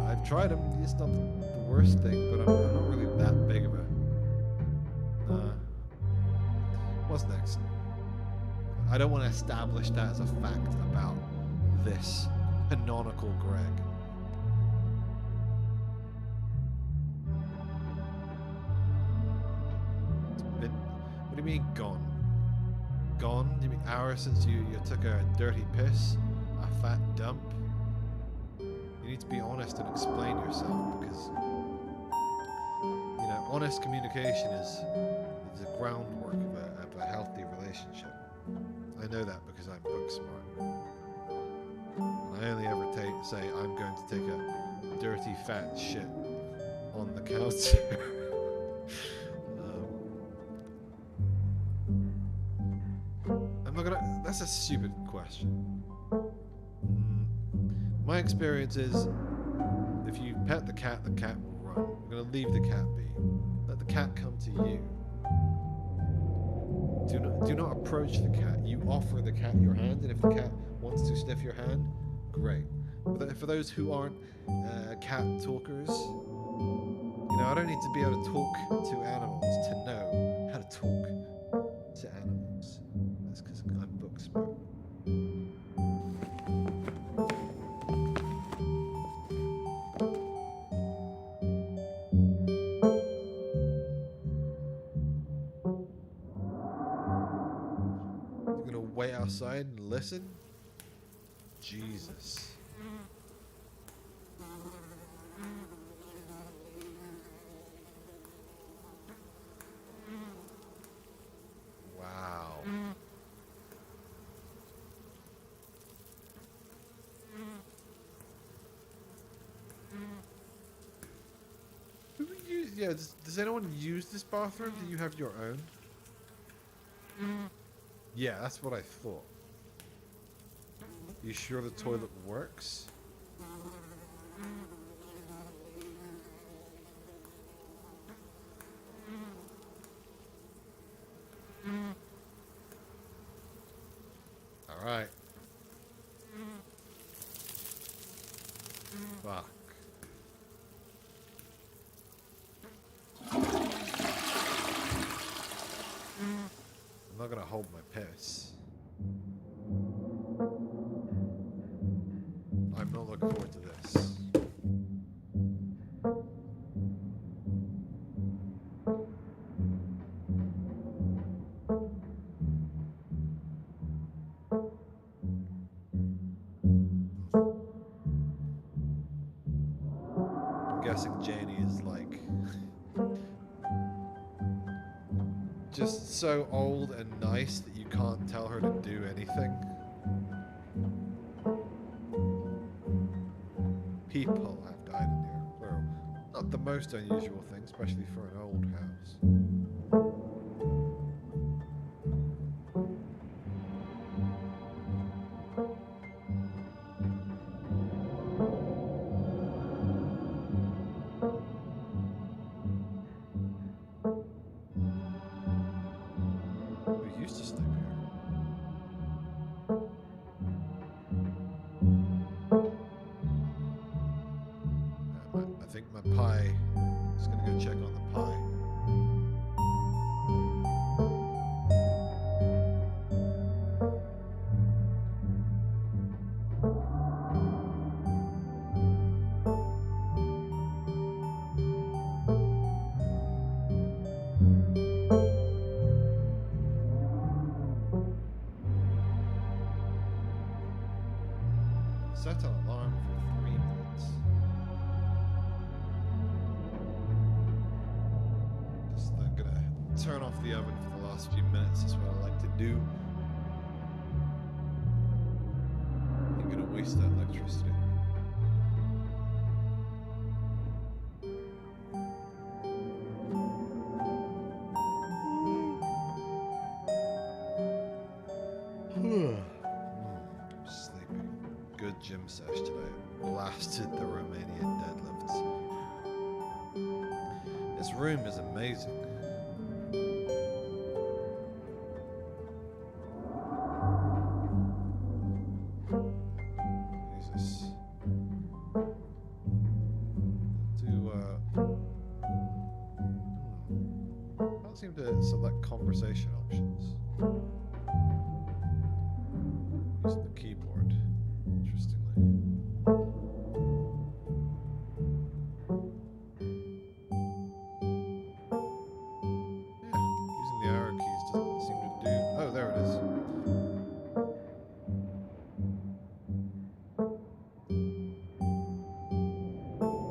I've tried them. It's not the worst thing, but I'm not really that big of a... what's next? I don't want to establish that as a fact about this canonical Greg. What do you mean gone? Gone? You mean hours since you took a dirty piss? A fat dump? You need to be honest and explain yourself, because, you know, honest communication is the groundwork of a healthy relationship. I know that because I'm book smart. And I only ever say I'm going to take a dirty fat shit on the couch. I'm not gonna... That's a stupid question. My experience is, if you pet the cat will run. I'm gonna leave the cat be. Let the cat come to you. Do not approach the cat. You offer the cat your hand, and if the cat wants to sniff your hand, great. But for those who aren't cat talkers, you know, I don't need to be able to talk to animals to know how to talk to animals. That's because I'm book smart. wait outside and listen? Jesus. Wow. Who would use, yeah, does anyone use this bathroom? Do you have your own? Yeah, that's what I thought. You sure the toilet works? Alright. Fuck. I'm not gonna hold my piss. I'm not looking forward to this. I'm guessing Janie is like just so old and nice that you can't tell her to do anything. People have died in here. Plural. Not the most unusual thing, especially for an old house. We used to sleep here. I think my pie is gonna go check on the pie. Set an alarm for 3 minutes. Just I'm gonna turn off the oven for the last few minutes. That's what I like to do. I'm gonna waste that electricity. Sleeping. Good gym sesh today. Blasted the Romanian deadlifts. This room is amazing. Jesus. Can't seem to select conversation options. Using the keyboard, interestingly. Yeah, using the arrow keys doesn't seem to do. Oh, there it is.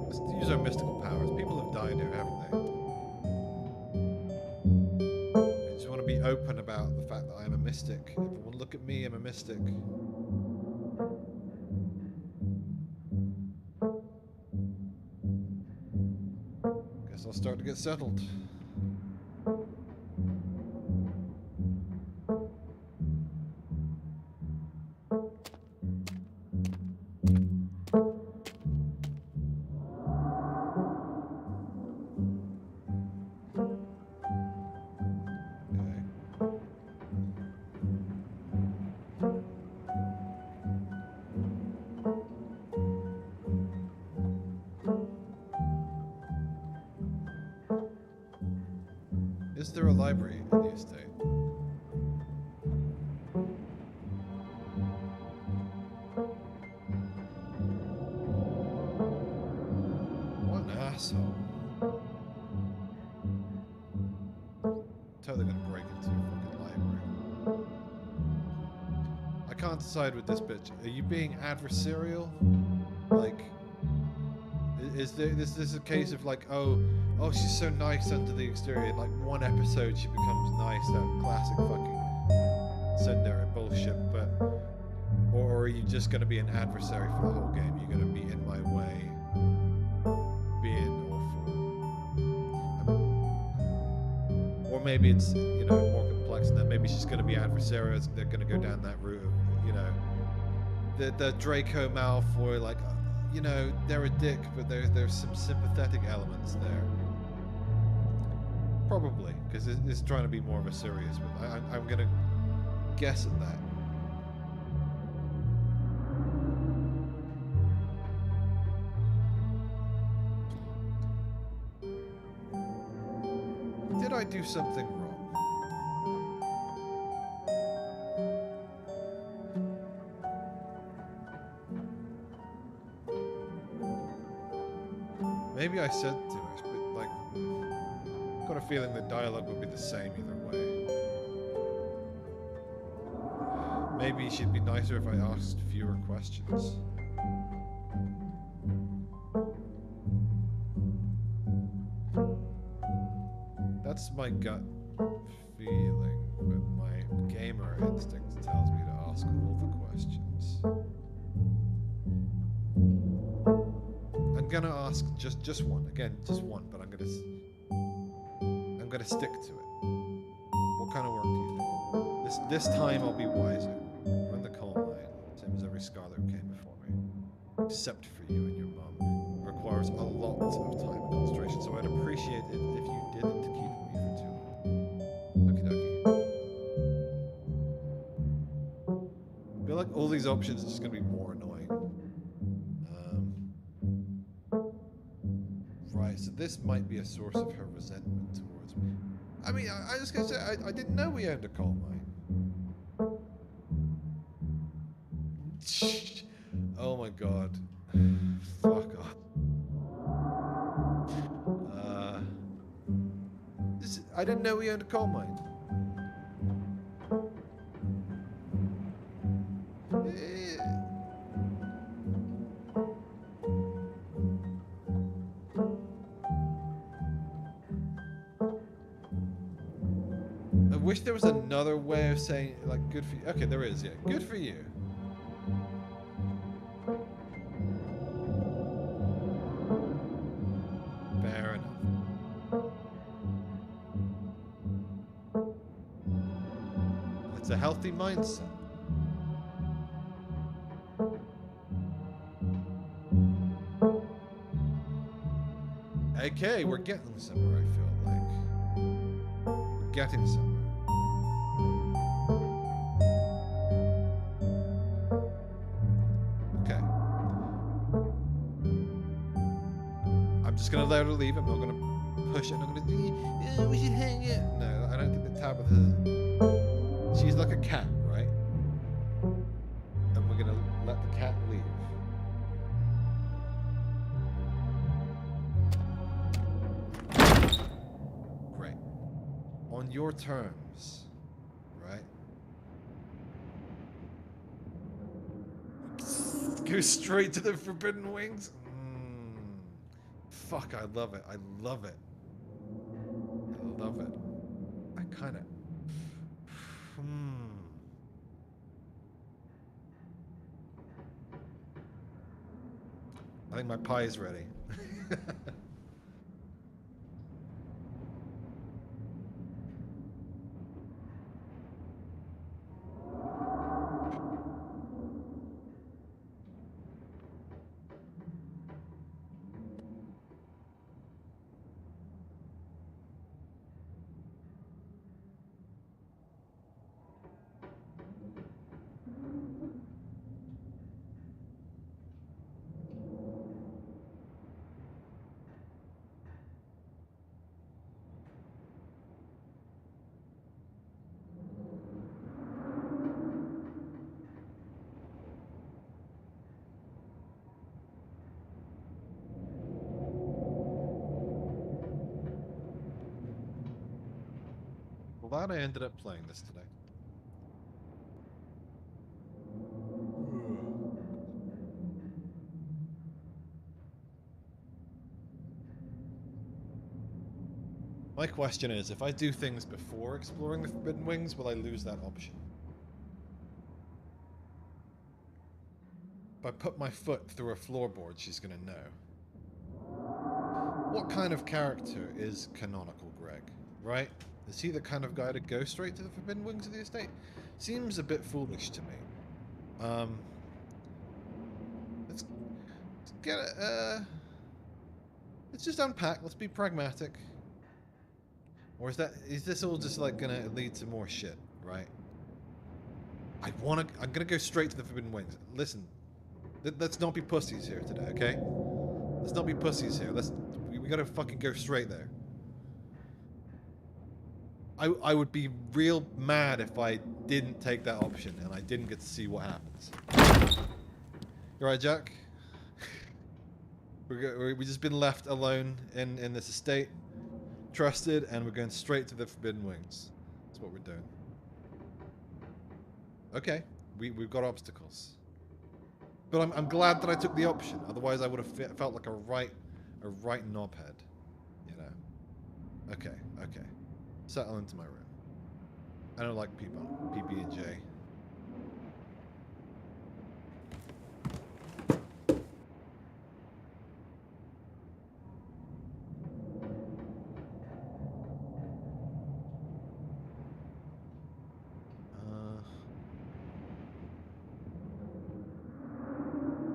Let's use our mystical powers. People have died here, haven't they? I just want to be open about the fact that I am a mystic. Everyone look at me, I'm a mystic. Guess I'll start to get settled. Is there a library in the estate? What an asshole. Totally gonna break into your fucking library. can't decide with this bitch. Are you being adversarial? Like, is this a case of like, oh, she's so nice under the exterior. In like one episode, she becomes nice. That classic fucking tsundere bullshit. But, or are you just gonna be an adversary for the whole game? You're gonna be in my way, being awful. Or maybe it's, you know, more complex than that. Maybe she's gonna be adversarial. They're gonna go down that route of, you know, the Draco Malfoy, like, you know, they're a dick, but there's some sympathetic elements there. Probably, because it's trying to be more of a serious, but I'm gonna guess at that. Did I do something wrong? Maybe I said too much, but like, I've got a feeling the dialogue would be the same either way. Maybe she'd be nicer if I asked fewer questions. That's my gut feeling, but my gamer instinct tells me to ask all the questions. I'm gonna ask just one. Again, just one, but I'm gonna stick to it. What kind of work do you do? This time I'll be wiser. Run the coal mine, same as every Scarlet who came before me. Except for you and your mum. It requires a lot of time and concentration, so I'd appreciate it if you didn't keep me for too long. Okie dokie. I feel like all these options are just gonna be more annoying. Right, so this might be a source of her resentment towards me. I mean, I was gonna say, I didn't know we owned a coal mine. Oh my god. Fuck off. I didn't know we owned a coal mine. I wish there was another way of saying, like, good for you. Okay, there is, yeah. Good for you. Fair enough. It's a healthy mindset. Okay, we're getting somewhere, I feel like. We're getting somewhere. Okay. I'm just gonna let her leave. I'm not gonna push it. I'm not gonna, we should hang it. No, I don't think the Tabitha. She's like a cat, right? And we're gonna let the cat leave. Great. On your terms, right? Go straight to the Forbidden Wings? Fuck, I love it. I love it. I love it. I kind of... I think my pie is ready. Glad I ended up playing this today. My question is, if I do things before exploring the Forbidden Wings, will I lose that option? If I put my foot through a floorboard, she's gonna know. What kind of character is canonical Greg, right? Is he the kind of guy to go straight to the Forbidden Wings of the estate? Seems a bit foolish to me. Let's get it, let's just unpack, let's be pragmatic. Or is this all just like gonna lead to more shit, right? I'm gonna go straight to the Forbidden Wings. Listen, let's not be pussies here today, okay? Let's not be pussies here. We gotta fucking go straight there. I would be real mad if I didn't take that option and I didn't get to see what happens. You alright, Jack? We've just been left alone in this estate, trusted, and we're going straight to the Forbidden Wings. That's what we're doing. Okay, we've got obstacles. But I'm glad that I took the option. Otherwise, I would have felt like a right knobhead. You know. Okay. Settle into my room. I don't like PB&J.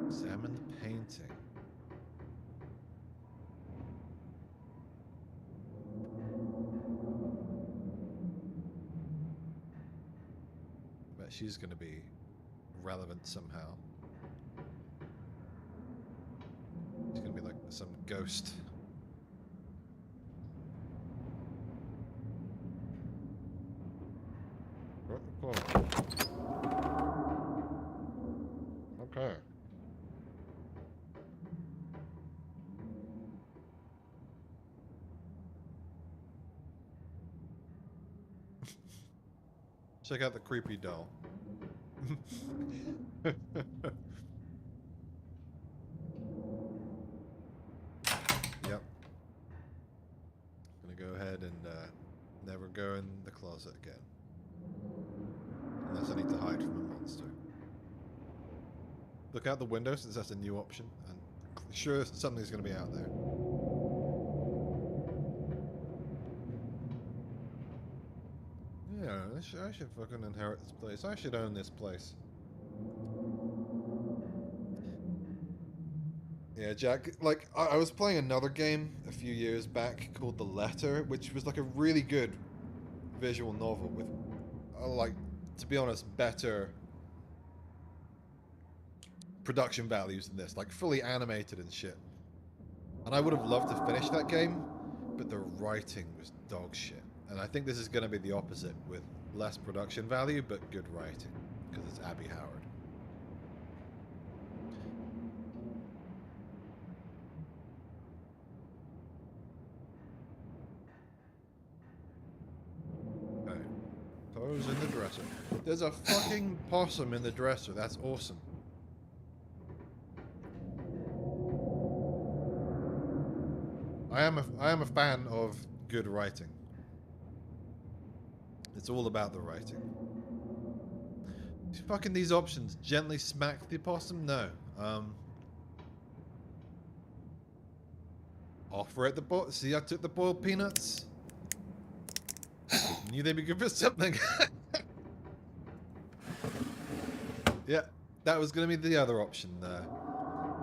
Examine the painting. Bet she's going to be relevant somehow. She's going to be like some ghost. Okay. Check out the creepy doll. Yep. Gonna go ahead and never go in the closet again. Unless I need to hide from a monster. Look out the window since that's a new option, and sure something's gonna be out there. Yeah, I should fucking inherit this place. I should own this place. Yeah, Jack, like, I was playing another game a few years back called The Letter, which was like a really good visual novel with, like, to be honest, better production values than this. Like, fully animated and shit. And I would have loved to finish that game, but the writing was dog shit. And I think this is going to be the opposite, with less production value, but good writing, because it's Abby Howard. Okay. Pose in the dresser. There's a fucking possum in the dresser. That's awesome. I am a fan of good writing. It's all about the writing. Fucking these options. Gently smack the possum? No. Offer it the boil. See, I took the boiled peanuts. Knew they'd be good for something. Yeah, that was gonna be the other option there.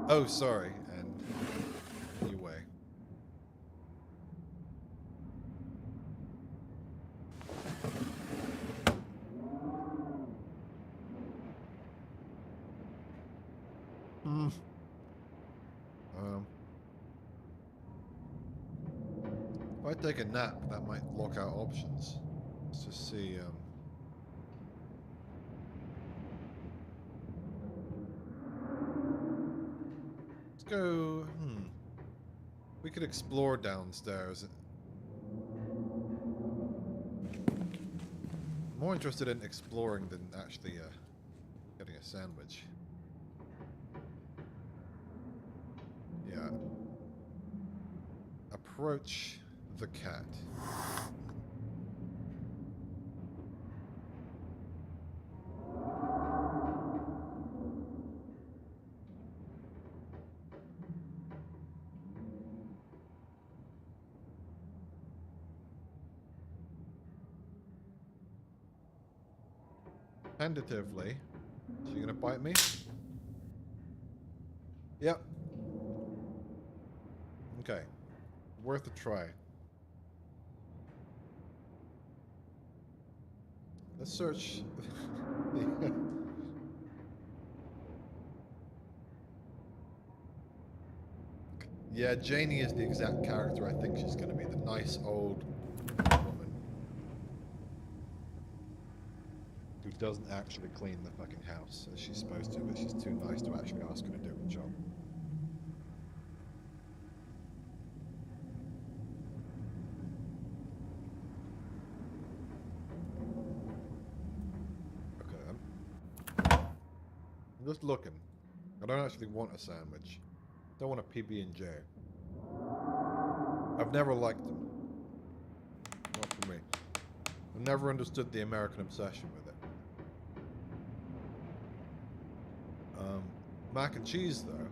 Oh, sorry. And you way. If I take a nap, that might lock out options. Let's just see, let's go, we could explore downstairs. I'm more interested in exploring than actually, getting a sandwich. Yeah. Approach the cat. Tentatively. Is she gonna bite me? Yep. Okay. Worth a try. Let's search. Yeah, Janie is the exact character I think she's gonna be. The nice old woman who doesn't actually clean the fucking house as she's supposed to, but she's too nice to actually ask her to do the job. Okay, I'm just looking. I don't actually want a sandwich. I don't want a PB&J. I've never liked them. Not for me. I've never understood the American obsession with it. Mac and cheese, though.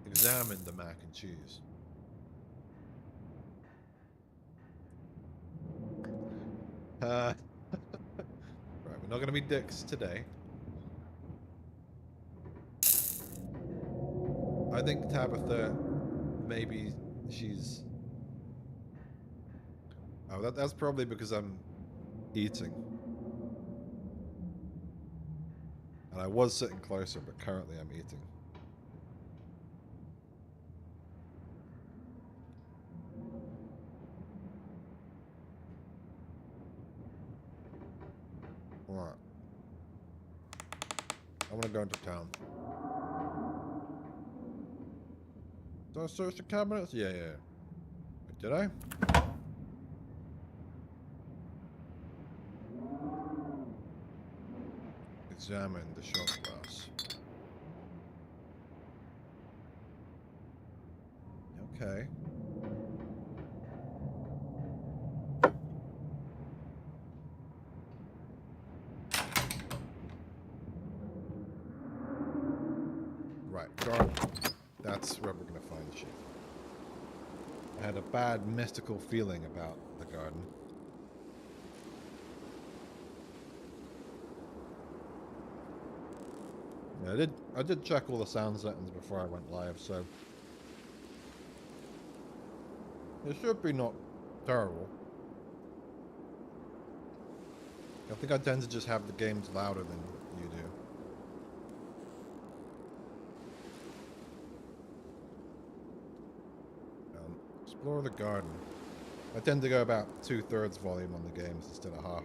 Examine the mac and cheese. Right, we're not going to be dicks today. I think Tabitha, maybe she's... Oh, that's probably because I'm eating. And I was sitting closer, but currently I'm eating. Alright. I want to go into town. Did I search the cabinets? Yeah. Wait, did I? Examine the shot glass. Okay. Right, garden. That's where we're gonna find shit. I had a bad mystical feeling about the garden. Yeah, I did check all the sound settings before I went live, so it should be not terrible. I think I tend to just have the games louder than you do. Explore the garden. I tend to go about 2/3 volume on the games instead of half.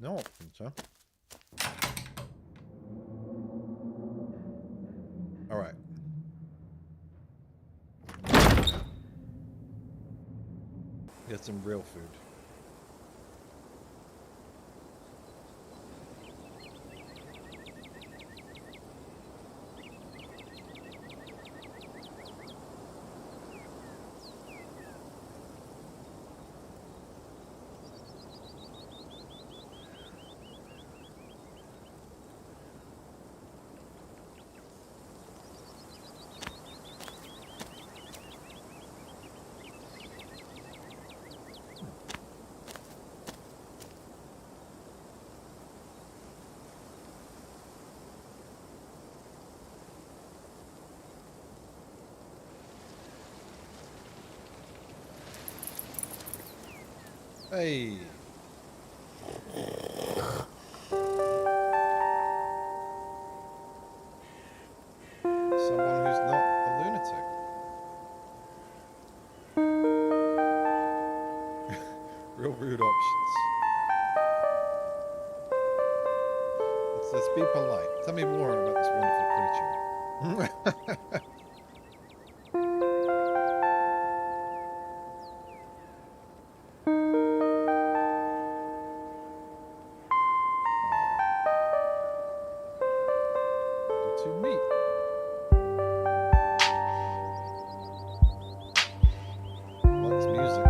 No, I don't think so. Alright. Get some real food. Hey. Someone who's not a lunatic. Real rude options. Let's be polite. Tell me more about this wonderful creature. to meet. I like this music.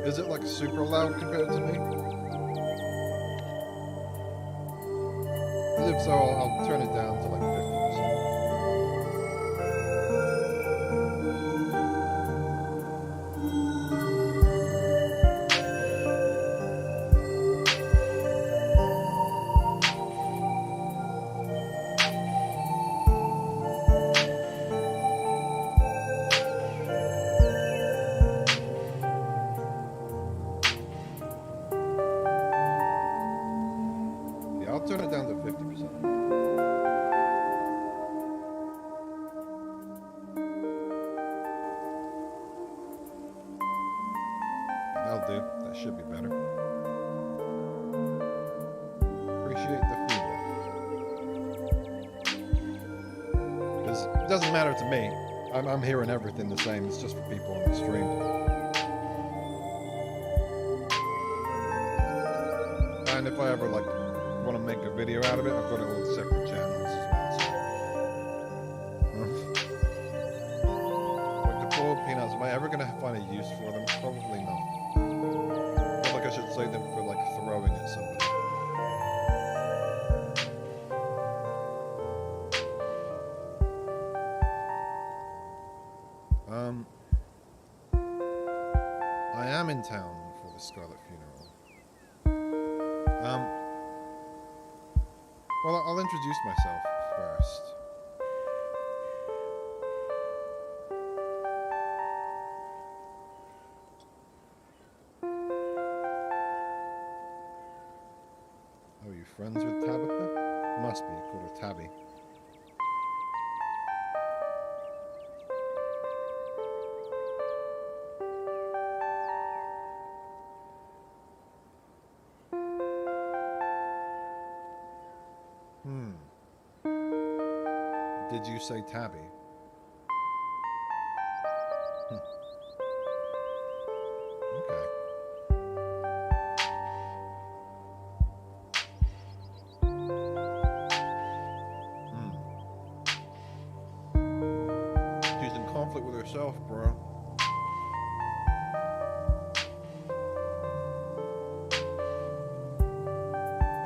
Is it like super loud compared to me? If so, I'll turn it down to like 50%. Yeah, I'll turn it down to 50%. That'll do. That should be better. Appreciate the feedback. Because it doesn't matter to me. I'm hearing everything the same. It's just for people on the stream. And if I ever like want to make a video out of it, I've got it on separate channels as well. So. Like the poor peanuts, am I ever going to find a use for them? Probably not. I feel like I should save them for like throwing at somebody. I am in town for the Scarlet funeral. Well, I'll introduce myself first. Oh, you friends with Tabitha? Must be, called her Tabby. Did you say Tabby? Okay. She's in conflict with herself, bro.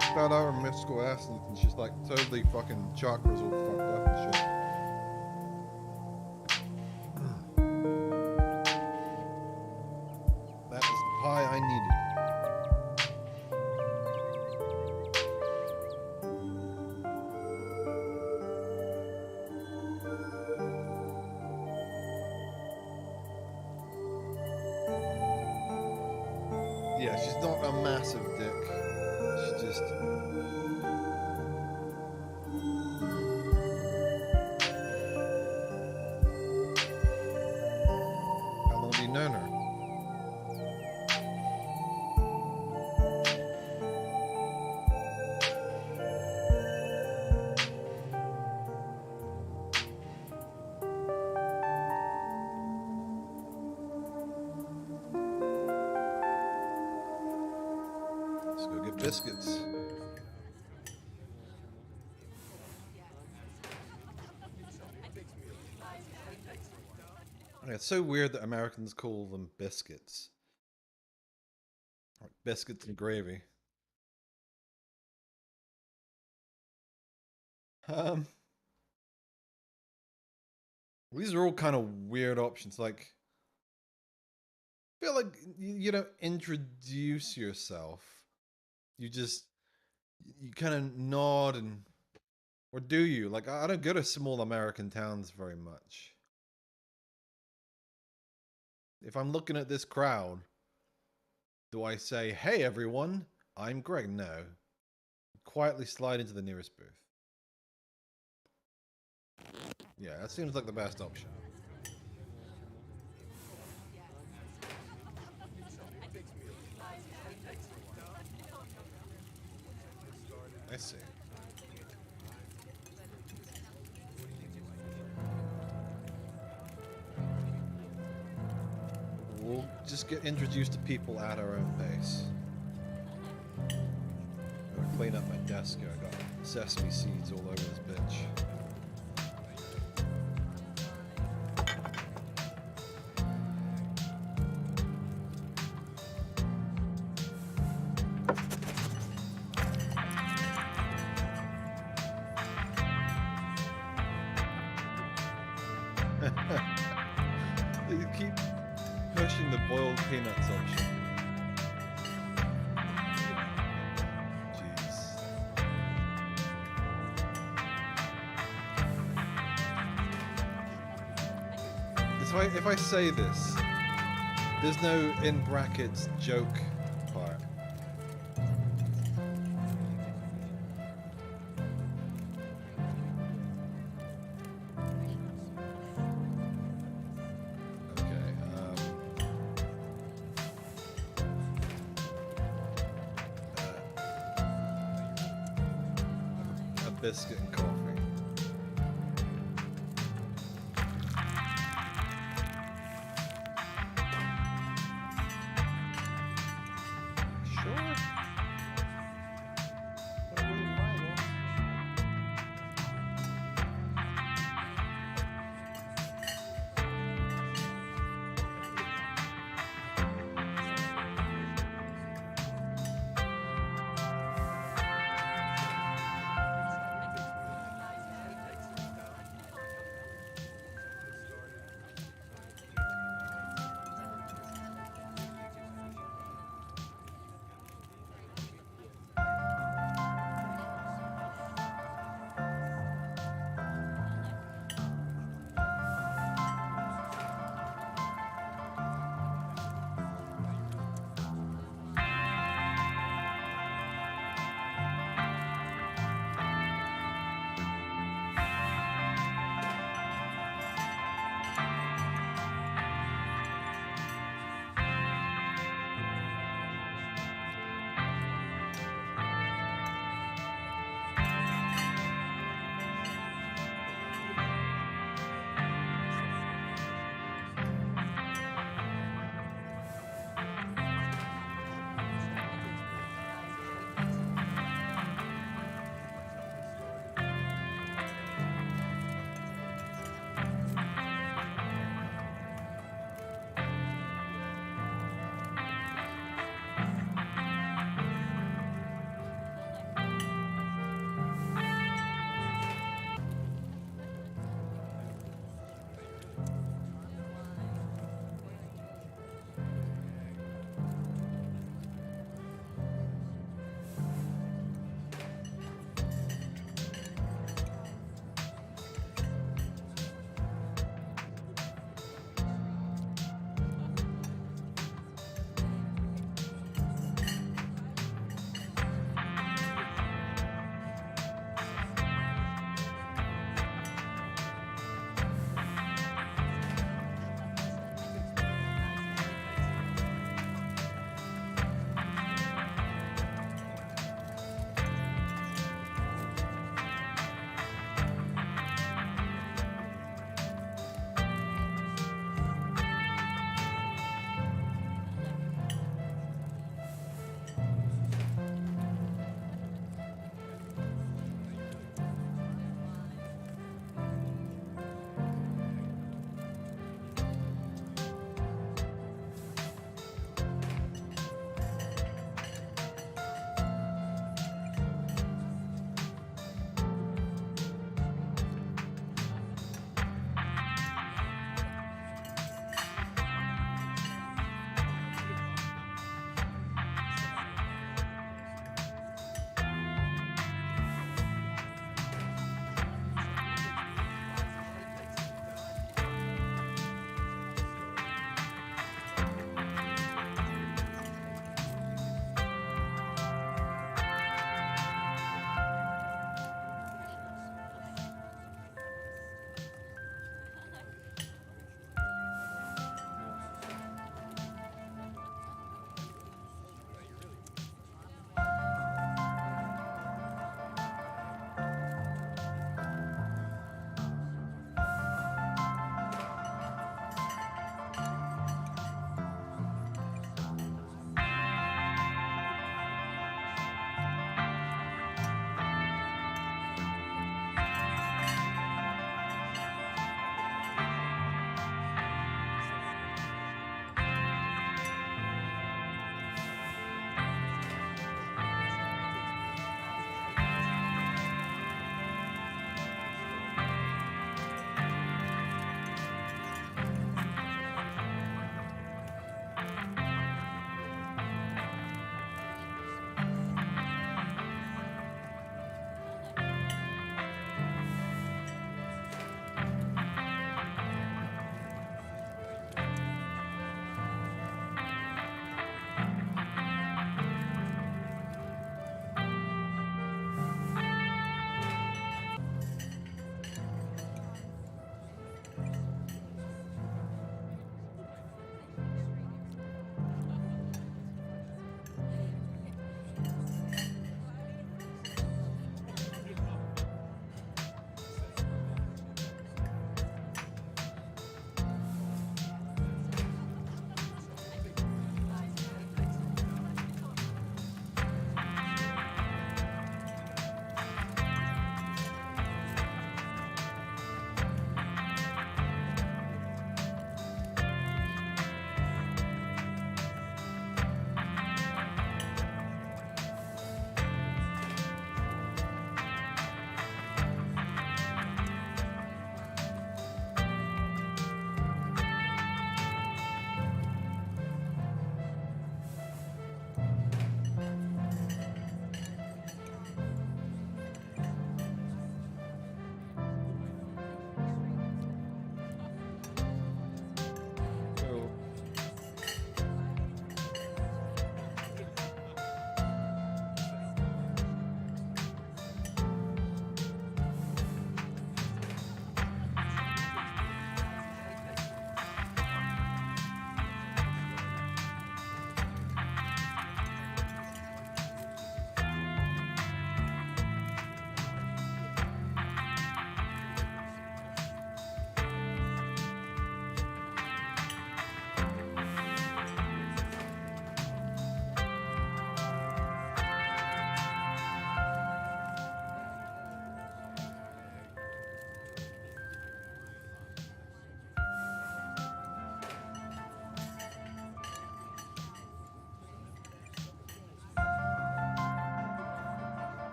I found out her mystical essence and she's like totally fucking chakras all fucked up and shit. That is the pie I needed. Yeah, she's not a massive dick. She just... How long have you known her? Let's go get biscuits. It's so weird that Americans call them biscuits. Like biscuits and gravy. These are all kind of weird options. Like, I feel like you don't introduce yourself. You kind of nod and, or do you? Like, I don't go to small American towns very much. If I'm looking at this crowd, do I say, "Hey everyone, I'm Greg"? No. Quietly slide into the nearest booth. Yeah, that seems like the best option. I see. We'll just get introduced to people at our own pace. I'm gonna clean up my desk here. I got sesame seeds all over this bitch. You keep pushing the boiled peanuts option. Jeez. If I say this, there's no in brackets joke part. Biscuit and coffee. Sure. What a weird Milo.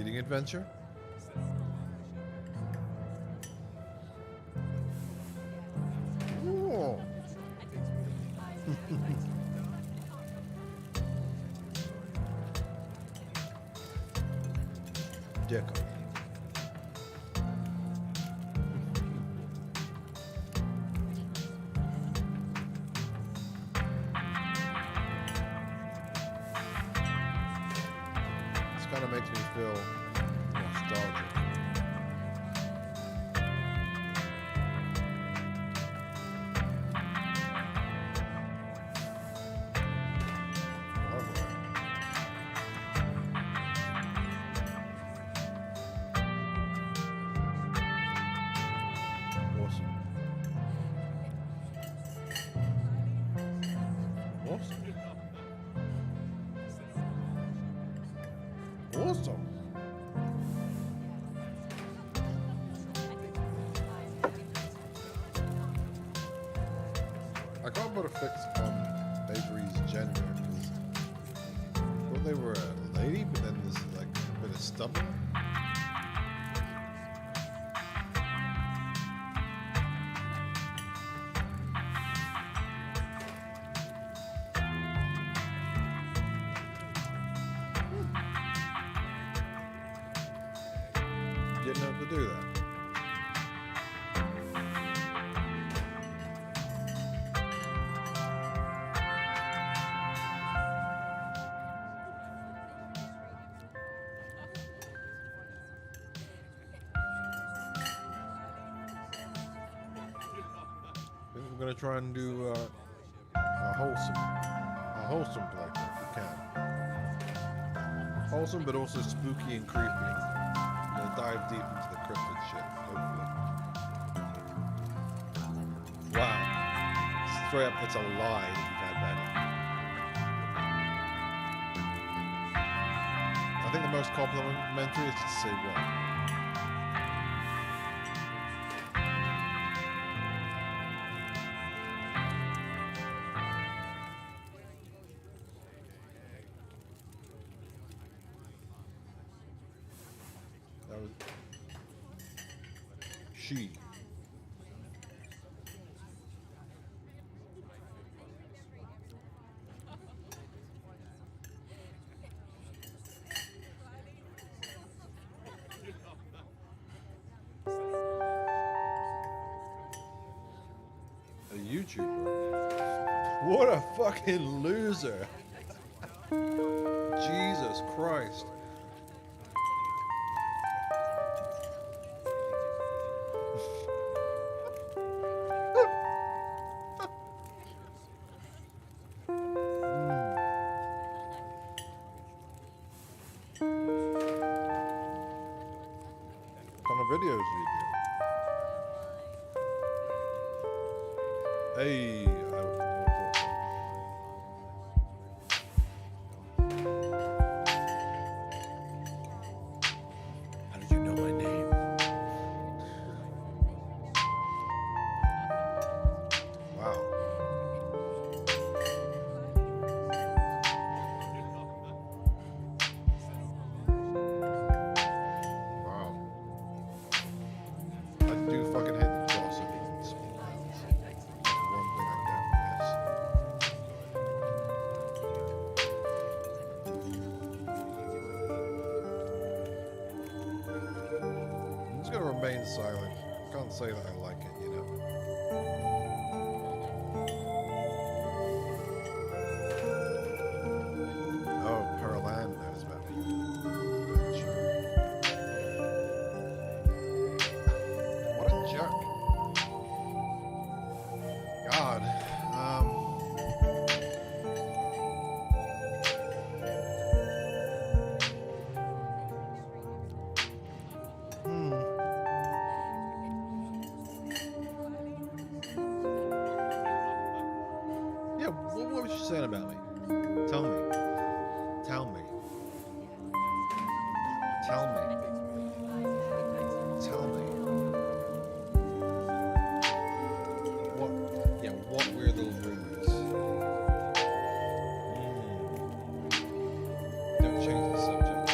reading adventure? Ooh. Deco. This kind of makes me feel nostalgic. Awesome. I can't put a fix on Avery's gender because I thought they were a lady, but then there's like a bit of stubble. Didn't have to do that. I think we're gonna try and do a wholesome playthrough if we can. Wholesome, but also spooky and creepy. I'm gonna dive deep into the cryptid shit, hopefully. Wow. Straight up, it's a lie that you've had that. I think the most complimentary is to say what? That was she. A YouTuber. What a fucking loser. Jesus Christ. What kind of videos do you do? Hey, how did you know my name? Wow. Wow. I do fucking hate the gossip. It's one thing I don't miss. I'm just gonna remain silent. I can't say that I like it, you know. Oh, Perlan knows about me. What a jerk. God. Yeah, what was she saying about me? Tell me. Tell me. Tell me. Tell me. What? Yeah, what were those rumors? Don't change the subject.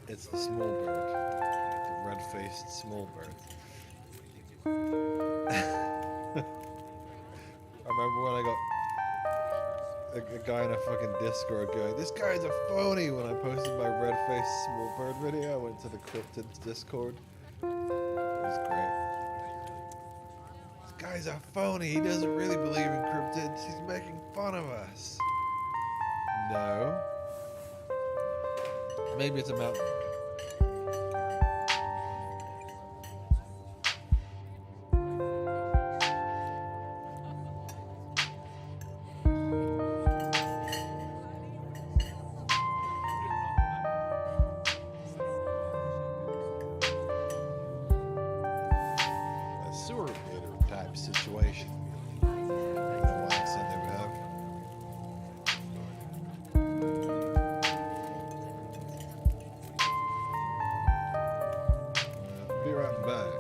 It's the small bird. The red-faced small bird. I remember when I got a guy in a fucking Discord going, "This guy's a phony," when I posted my red-faced small bird video. I went to the cryptids Discord. It was great. This guy's a phony. He doesn't really believe in cryptids. He's making fun of us. No. Maybe it's a mountain. Situation. The one said they would have. Be right back.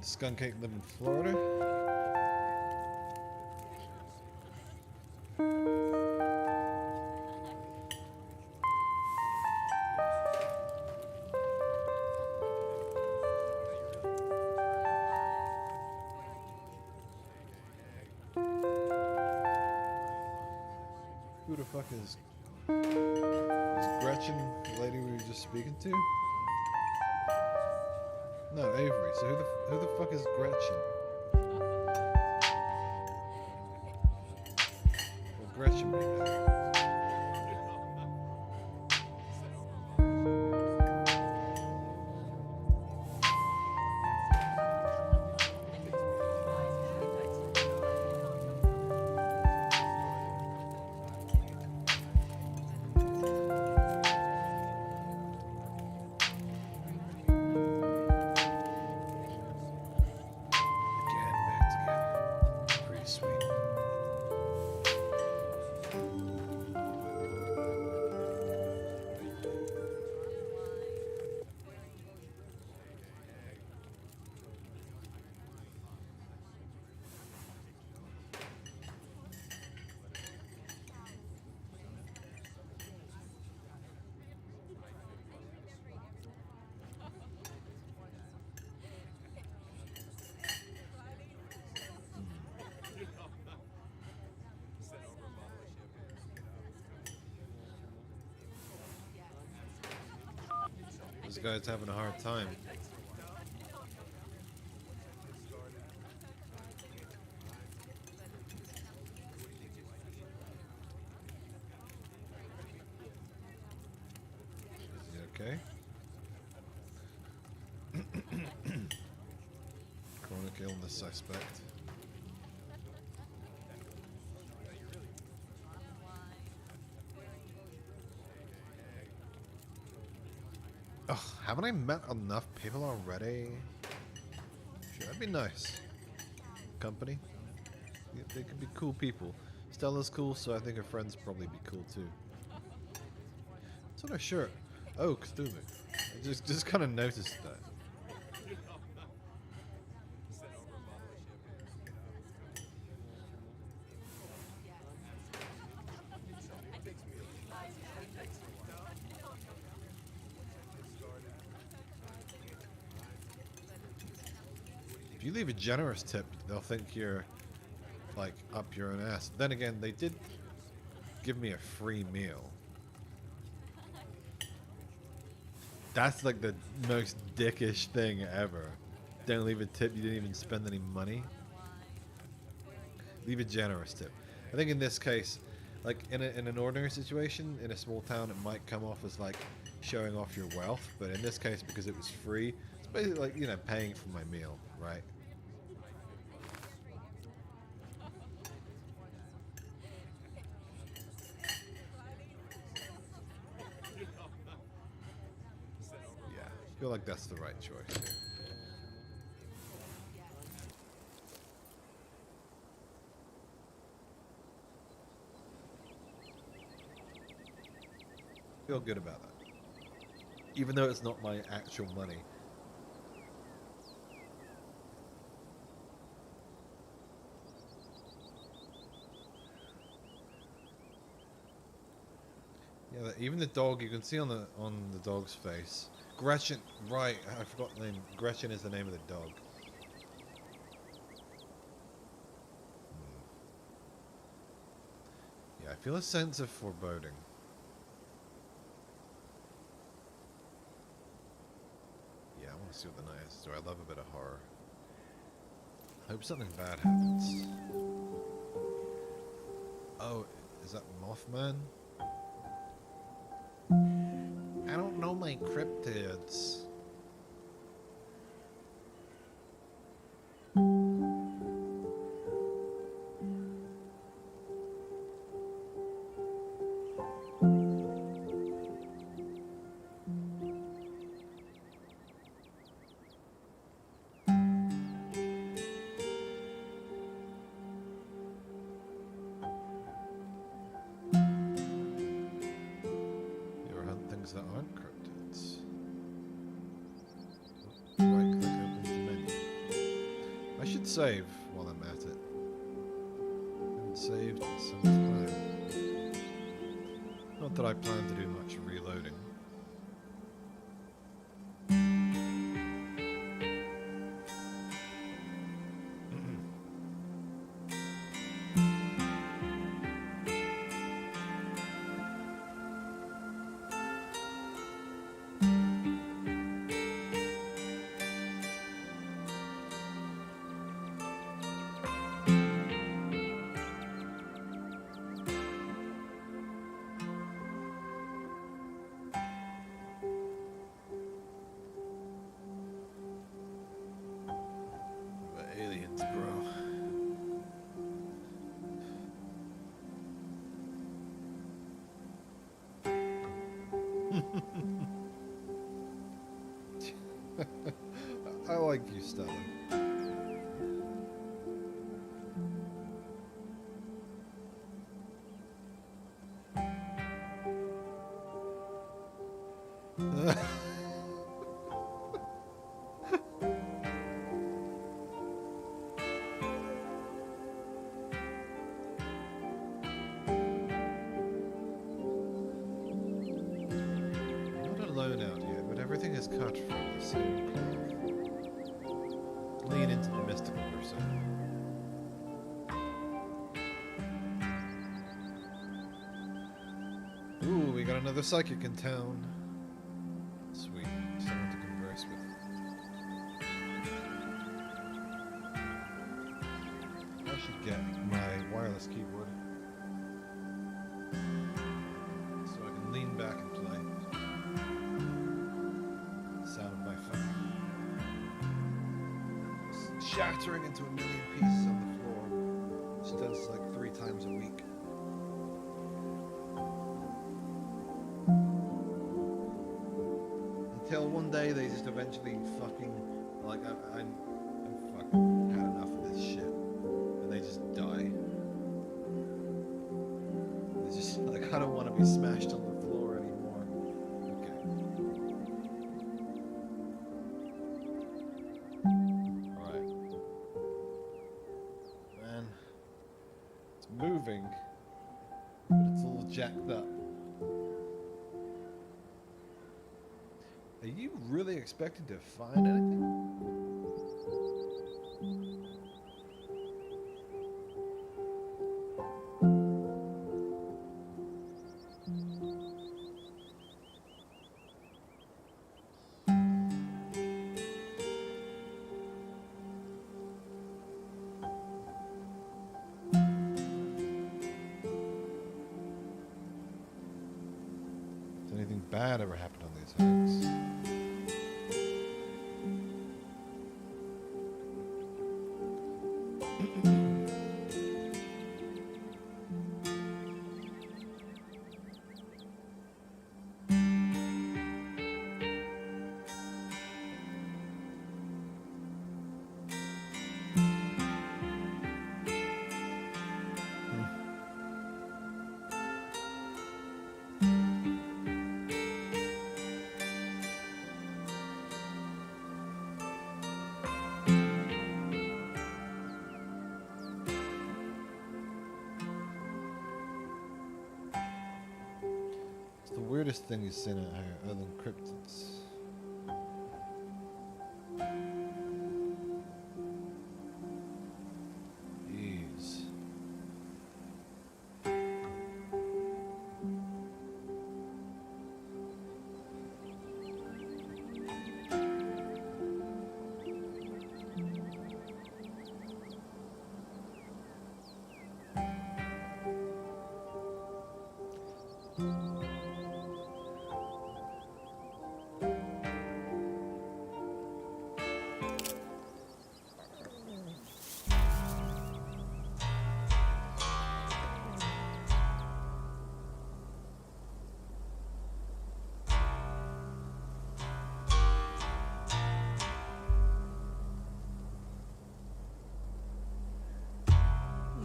Skunk Ape live in Florida? Who the fuck is Gretchen, the lady we were just speaking to? No, Avery. So who the fuck is Gretchen? Well, Gretchen be there. This guy's having a hard time. Is he okay? Chronic illness suspect. Ugh, haven't I met enough people already? Sure, that'd be nice. Company. Yeah, they could be cool people. Stella's cool, so I think her friends probably be cool too. What's on her shirt? Oh, Cthulhu. I just kind of noticed that. If you leave a generous tip, they'll think you're, like, up your own ass. Then again, they did give me a free meal. That's, like, the most dickish thing ever. Don't leave a tip, you didn't even spend any money. Leave a generous tip. I think in this case, like, in an ordinary situation, in a small town, it might come off as, like, showing off your wealth. But in this case, because it was free, it's basically like, you know, paying for my meal, right? Yeah, I feel like that's the right choice here. Feel good about that. Even though it's not my actual money. Yeah, even the dog, you can see on the dog's face. Gretchen, right, I forgot the name. Gretchen is the name of the dog. Yeah, I feel a sense of foreboding. Yeah, I want to see what the night is. So I love a bit of horror. Hope something bad happens. Oh, is that Mothman? I don't know my cryptids. That aren't cryptids. Right click opens the menu. I should save while I'm at it. I haven't saved in some time. Not that I plan to do much reloading. Aliens, bro. I like you, Stella. Alone out here, but everything is cut from the same cloth. Lean into the mystical persona. Ooh, we got another psychic in town. Sweet, someone to converse with. I should get my wireless keyboard so I can lean back and play. Sound of my phone shattering into a million pieces on the floor. She does like 3 times a week. till one day they just eventually fucking like I'm fucking had enough of this shit, and they just die. It's just like I don't want to be smashed on the floor anymore. Okay. All right. Man, it's moving, but it's all jacked up. Are you really expecting to find anything? Has anything bad ever happened on these hikes? The weirdest thing you've seen out here, other than cryptids. Jeez.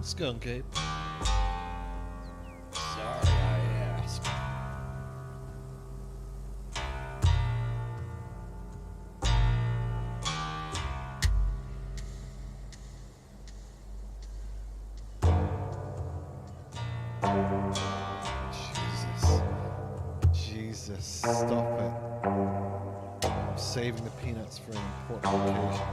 Skunk ape. Sorry, I asked. Jesus, stop it. I'm saving the peanuts for an important occasion.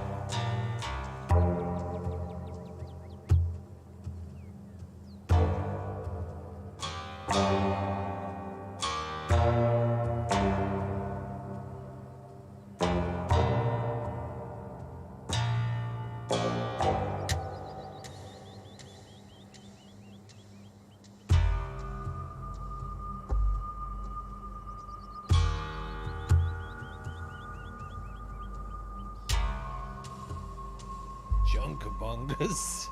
Junkabungas.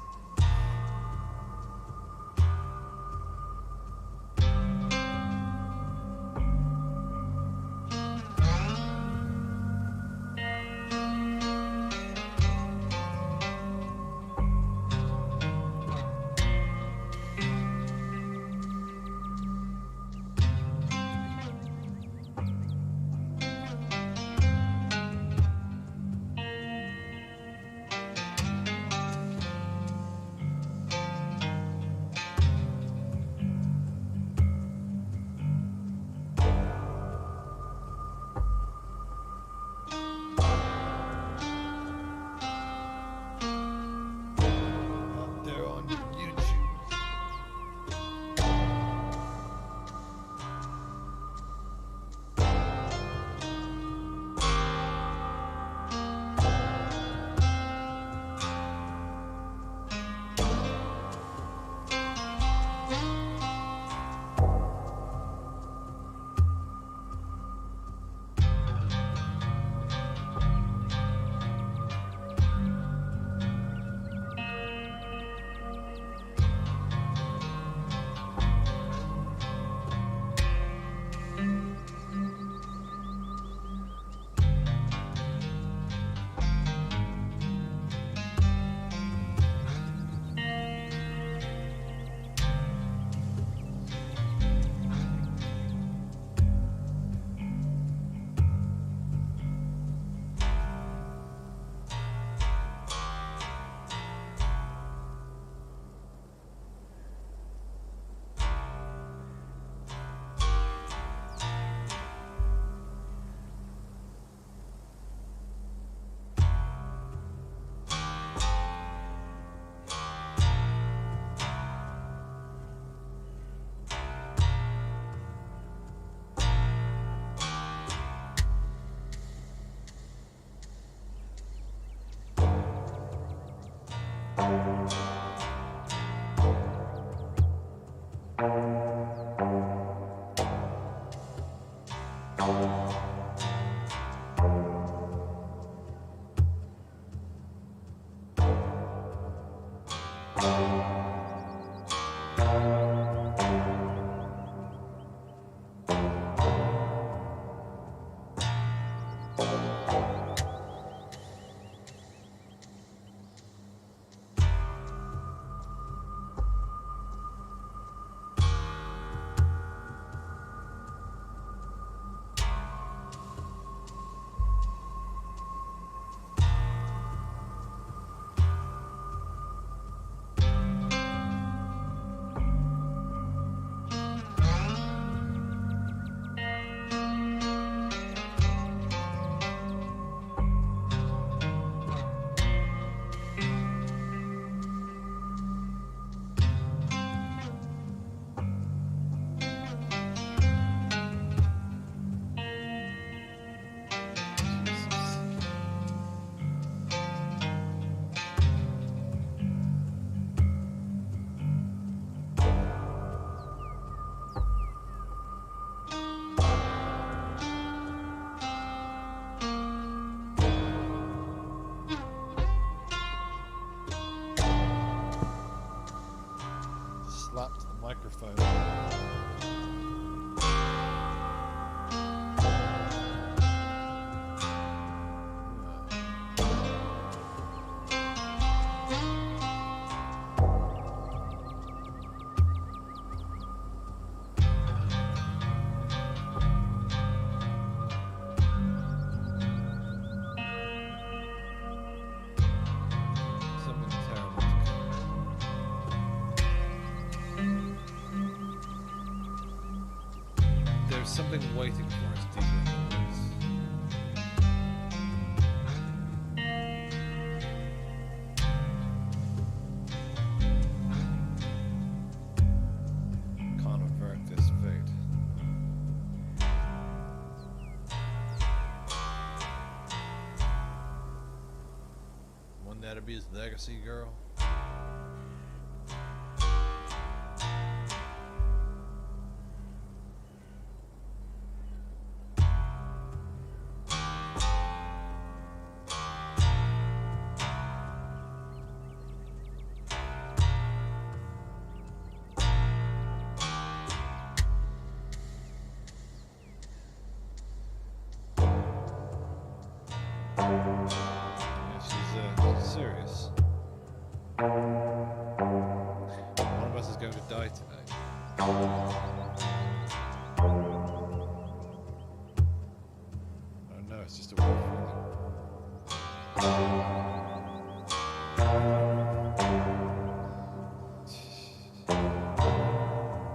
Slapped the microphone. Something terrible to come. There's something waiting for us deep in the woods. Can't avert this fate. Wouldn't that be his legacy, girl? Yeah, she's serious. One of us is going to die today. Oh no, it's just a weird feeling.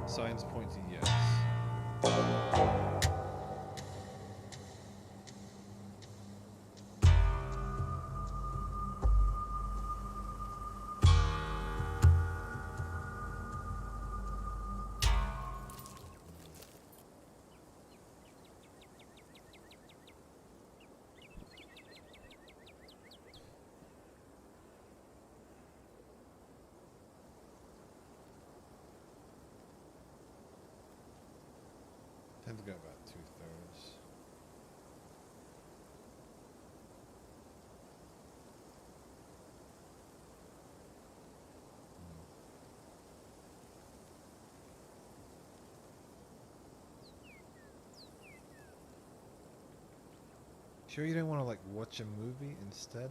Signs point to yes. Tend to go about 2/3. Sure you don't want to like watch a movie instead?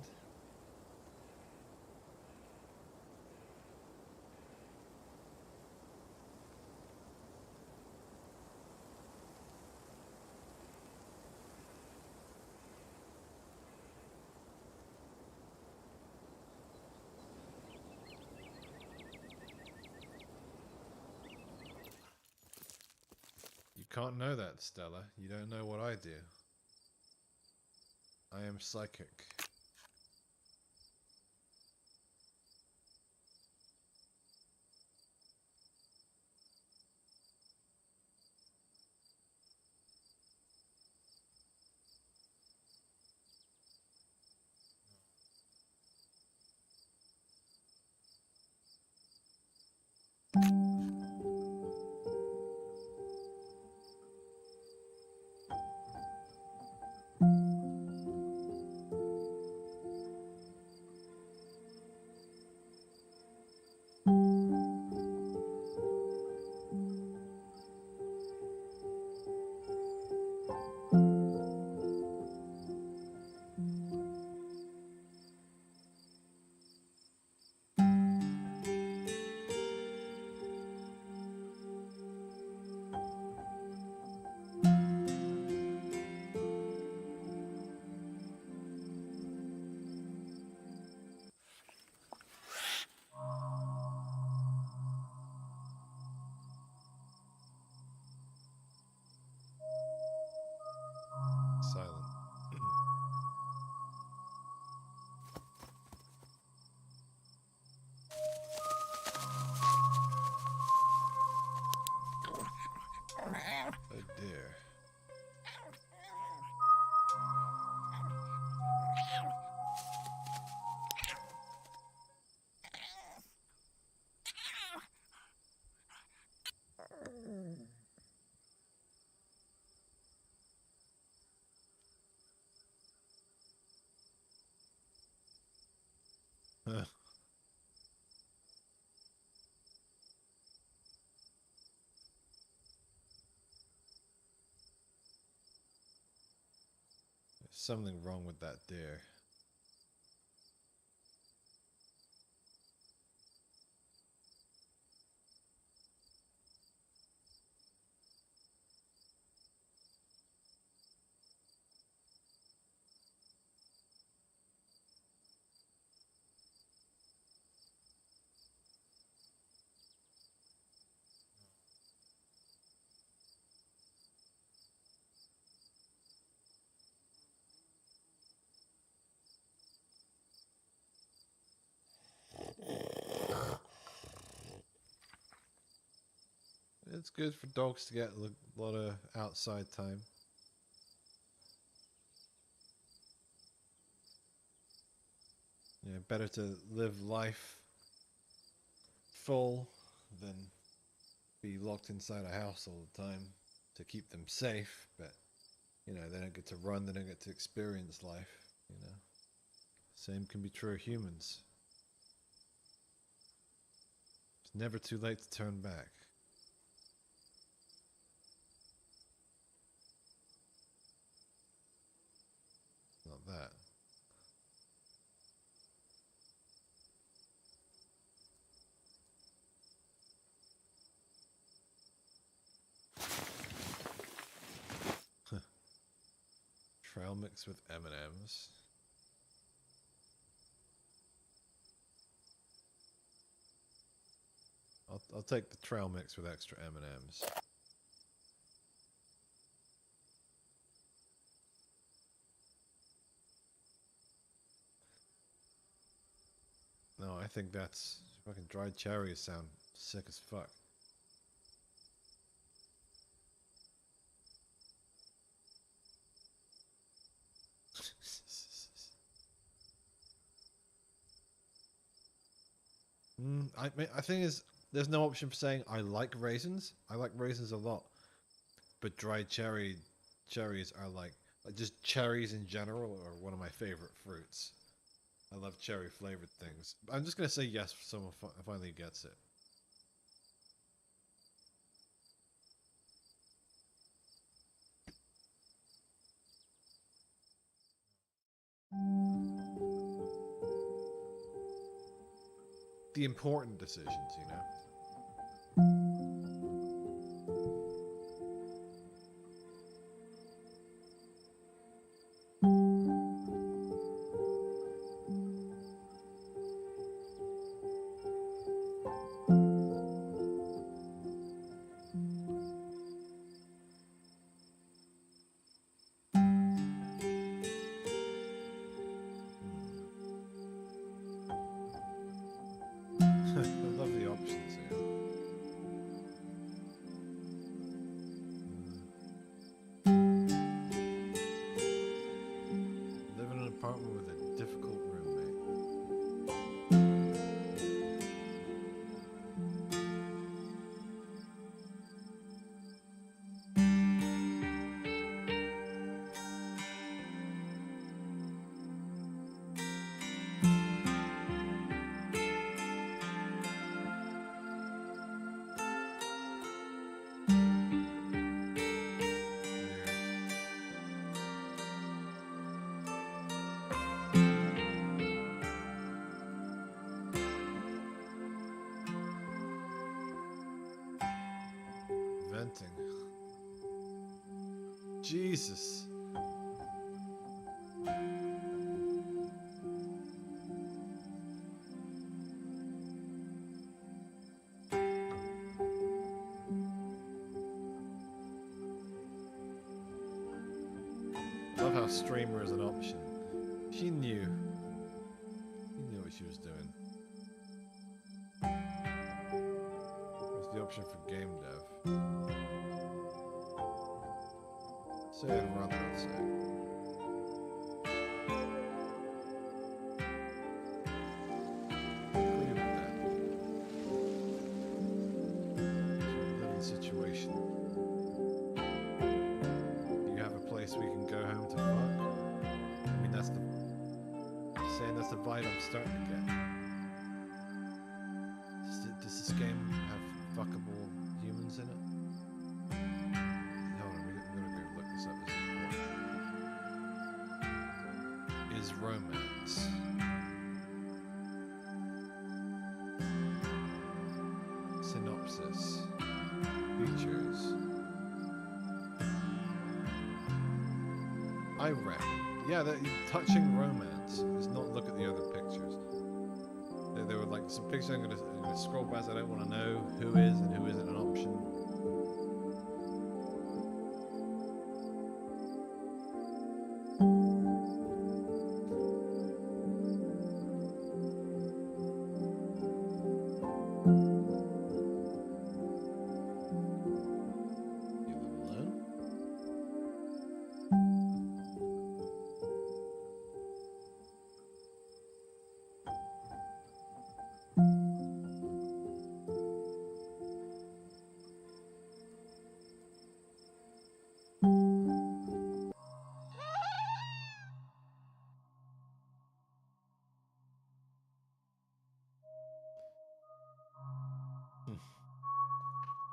You can't know that, Stella. You don't know what I do. I am psychic. something wrong with that deer. It's good for dogs to get a lot of outside time. Yeah, better to live life full than be locked inside a house all the time to keep them safe, but you know, they don't get to run, they don't get to experience life, you know. Same can be true of humans. It's never too late to turn back. Not that. Trail mix with M&Ms. I'll take the trail mix with extra M&Ms. No, I think that's fucking dried cherries sound sick as fuck. I think there's no option for saying I like raisins. I like raisins a lot, but dried cherries are like just cherries in general are one of my favorite fruits. I love cherry flavored things. I'm just gonna say yes if someone finally gets it. The important decisions, you know. I love the options here. Live in an apartment with a difficult roommate. Venting. Jesus. Love how streamer is an option. She knew. She knew what she was doing. There's the option for game dev. Say I'd rather not say. Agree with that. Living situation. Do you have a place we can go home to fuck? I mean, that's the vibe I'm starting to get. Does this game have fuckable humans in it? Hold on, we gotta go look this up. This is important. is romance. Synopsis. Features. I reckon. Yeah, that touching romance. Let's not look at the other pictures. There were like some pictures I'm gonna scroll past. I don't want to know who is and who isn't an option.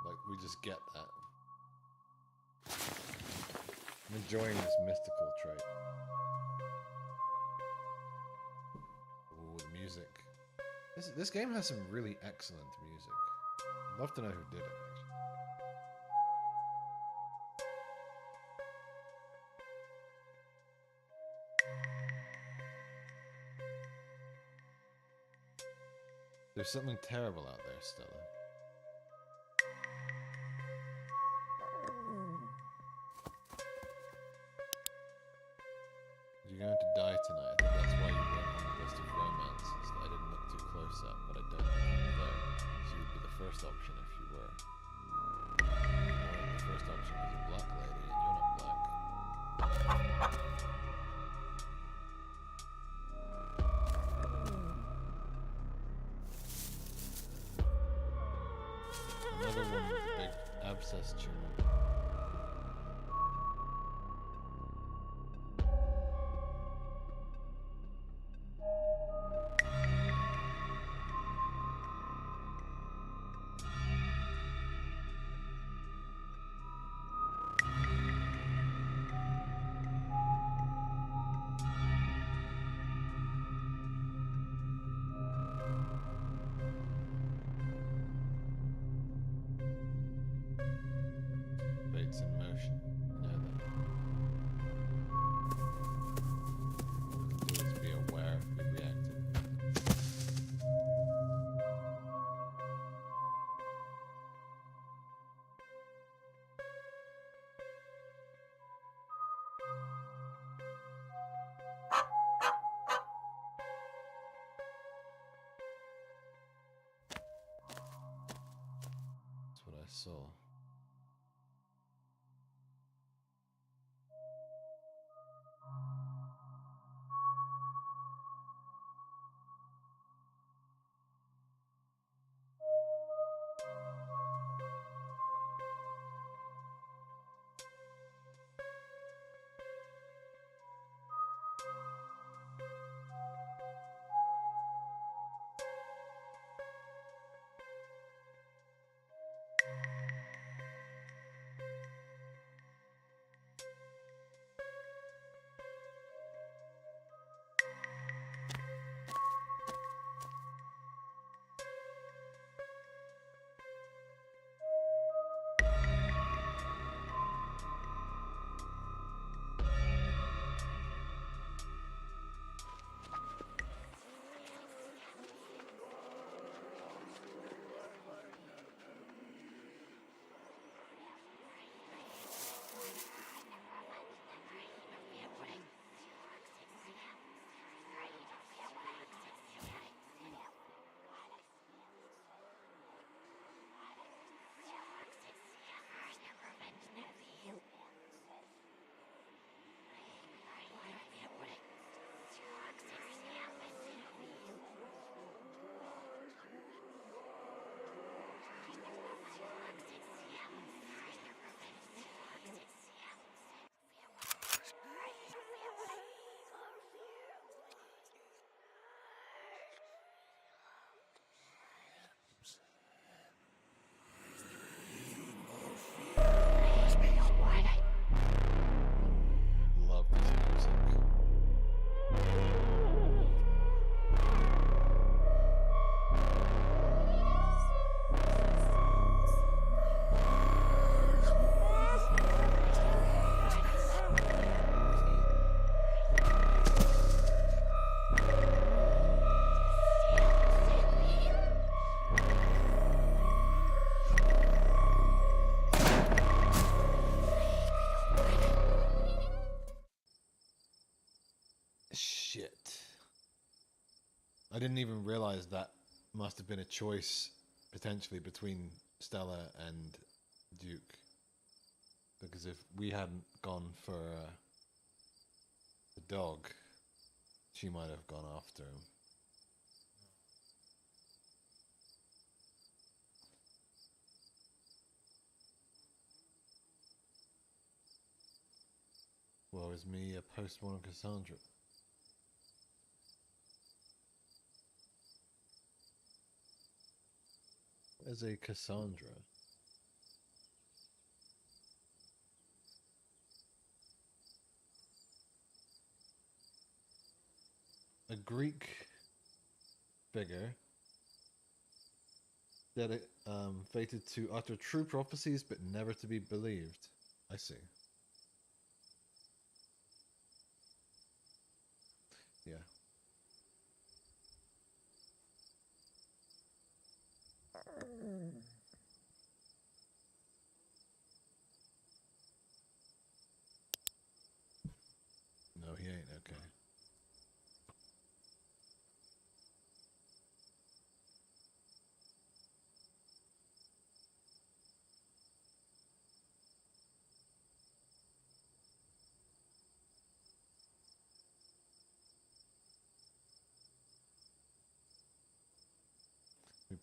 Like, we just get that. I'm enjoying this mystical trait. Ooh, the music. This game has some really excellent music. I'd love to know who did it, actually. There's something terrible out there, Stella. You're going to die tonight. I think that's why you weren't on the list of romances that I didn't look too close at, but I don't think you're there. So you'd be the first option if you were. Or the first option was a black lady, and you're not black. Another one with a big abscess tumor. Baits in motion. You know that. What we can do is be aware, be reactive. That's what I saw. didn't even realize that must have been a choice potentially between Stella and Duke. Because if we hadn't gone for the dog, she might have gone after him. Well, is me a postmodern Cassandra? As a Cassandra? A Greek figure that fated to utter true prophecies but never to be believed. I see. Yeah. No, he ain't. Okay.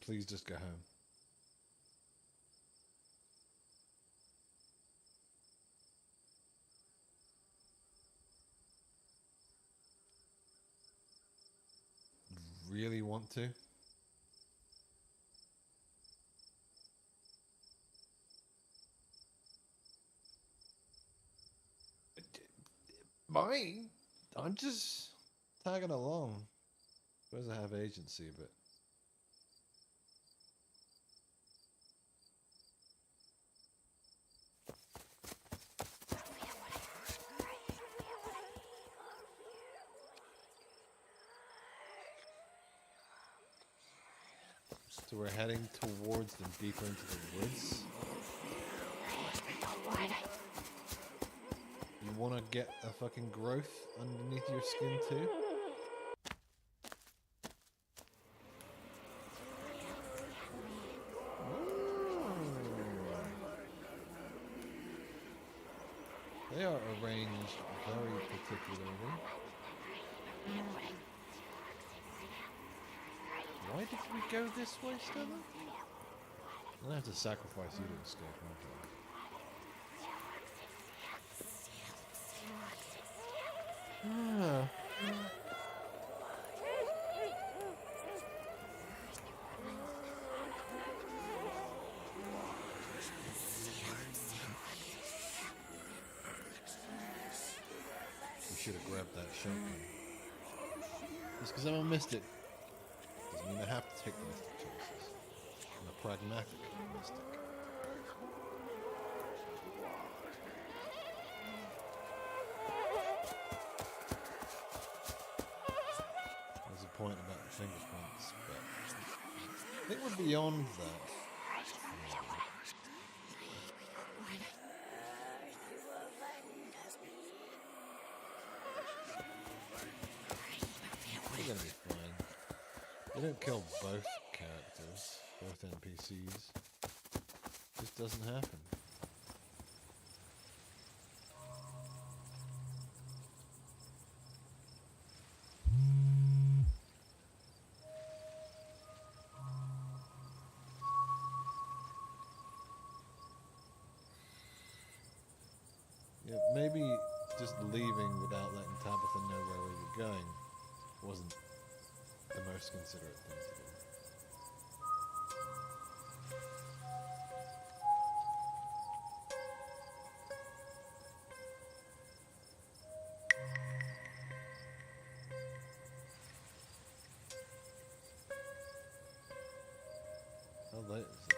Please just go home. Really want to? Mine? I'm just tagging along. Suppose I have agency, but so we're heading towards them, deeper into the woods. You want to get a fucking growth underneath your skin too? They are arranged very particularly. Why did we go this way, Stella? I'm gonna have to sacrifice you to escape, aren't I? Ah. We should have grabbed that shotgun. Just because I missed it doesn't mean I have to take mystic choices. I'm a pragmatic mystic. There's a point about the fingerprints, but I think we're beyond that. We're gonna be fine. They don't kill both characters, both NPCs. It just doesn't happen. Yeah, maybe just leaving without letting Tabitha know where we were going wasn't the most considerate thing to do. How late is it?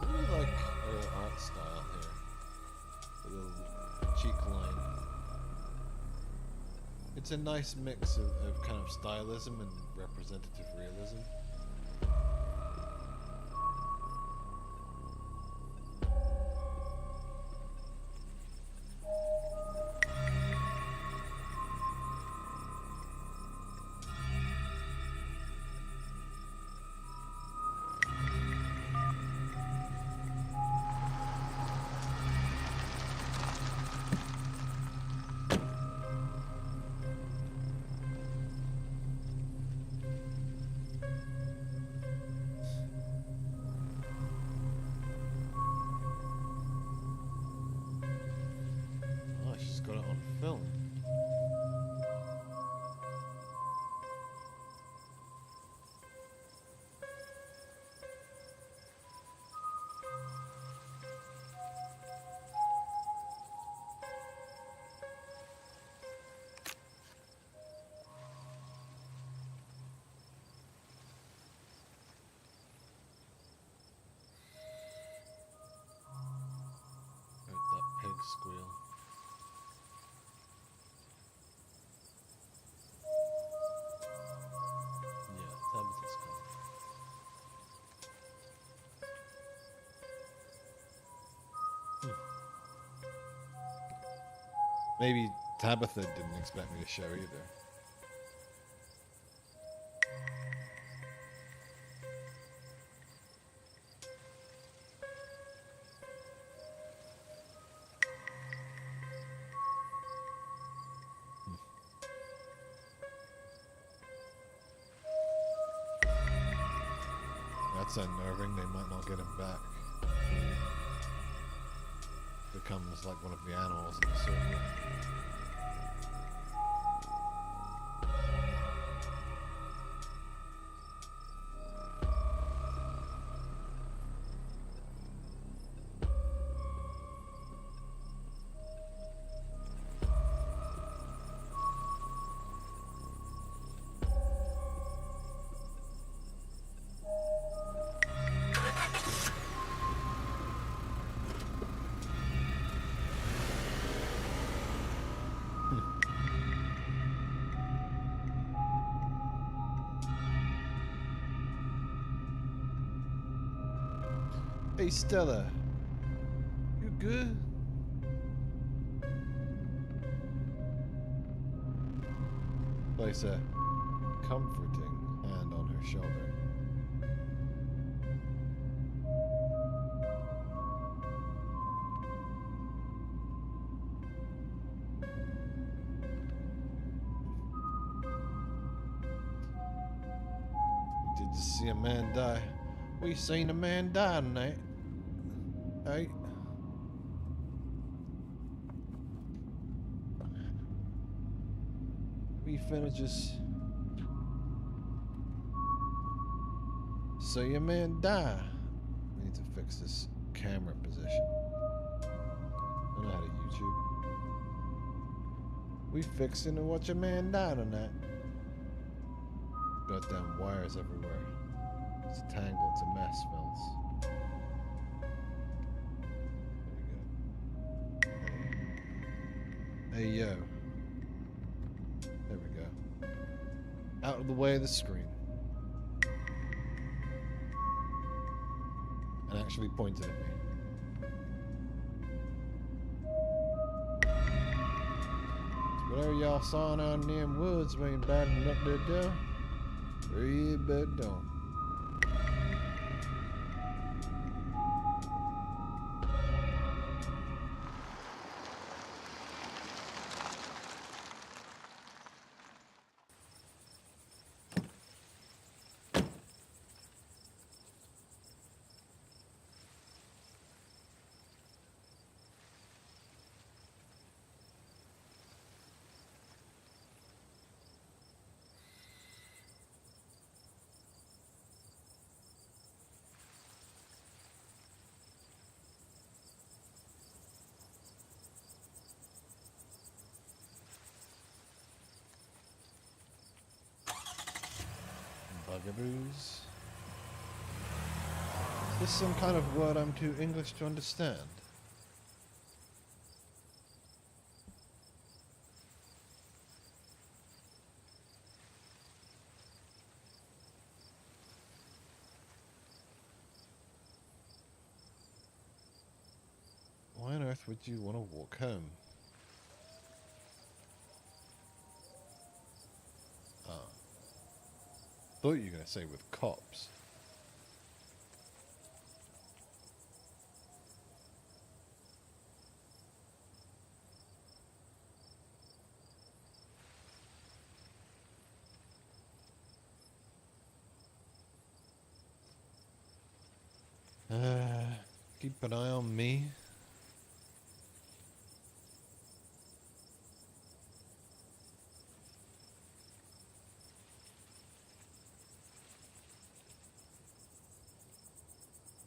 Really like her art style here. The little cheek line. It's a nice mix of kind of stylism and representative realism. Got it on film. Heard that pig squeal. Maybe Tabitha didn't expect me to show either. That's unnerving. They might not get him back. Becomes like one of the animals in the circle. Hey Stella, you good? Place a comforting hand on her shoulder. You did just see a man die. We seen a man die tonight. Hey. We finna just see a man die. We need to fix this camera position. I know how to YouTube. We fixing to watch a man die tonight. Goddamn wires everywhere. It's a tangle, it's a mess, Mills. Hey, yo. There we go. Out of the way of the screen. And actually pointed at me. Whatever y'all saw out in them woods when you're batting up their door, you better don't. Bugaboos. Is this some kind of word I'm too English to understand? would you want to walk home? Ah. Thought you were going to say with cops. Keep an eye on me.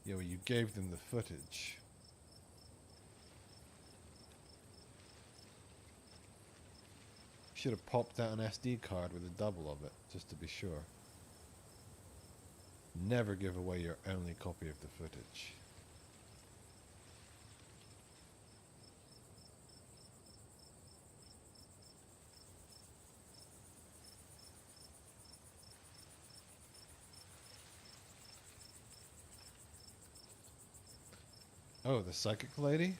Yeah, well, you gave them the footage. Should have popped out an SD card with a double of it, just to be sure. Never give away your only copy of the footage. Oh, the psychic lady?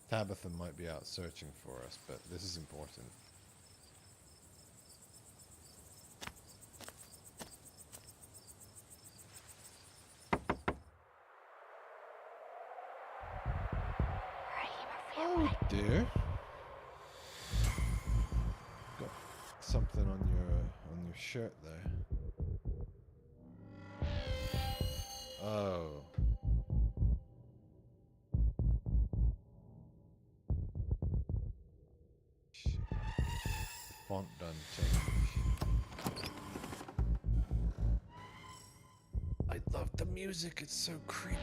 Tabitha might be out searching for us, but this is important. Oh dear. Got something on your shirt there. Oh. Shit. Font done change. I love the music, it's so creepy.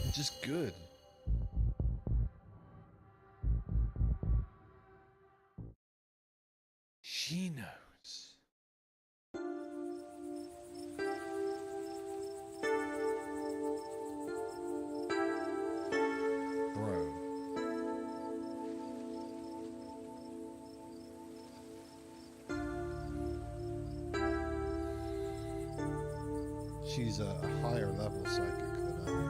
It's just good. She knows. Bro. She's a higher level psychic than I am.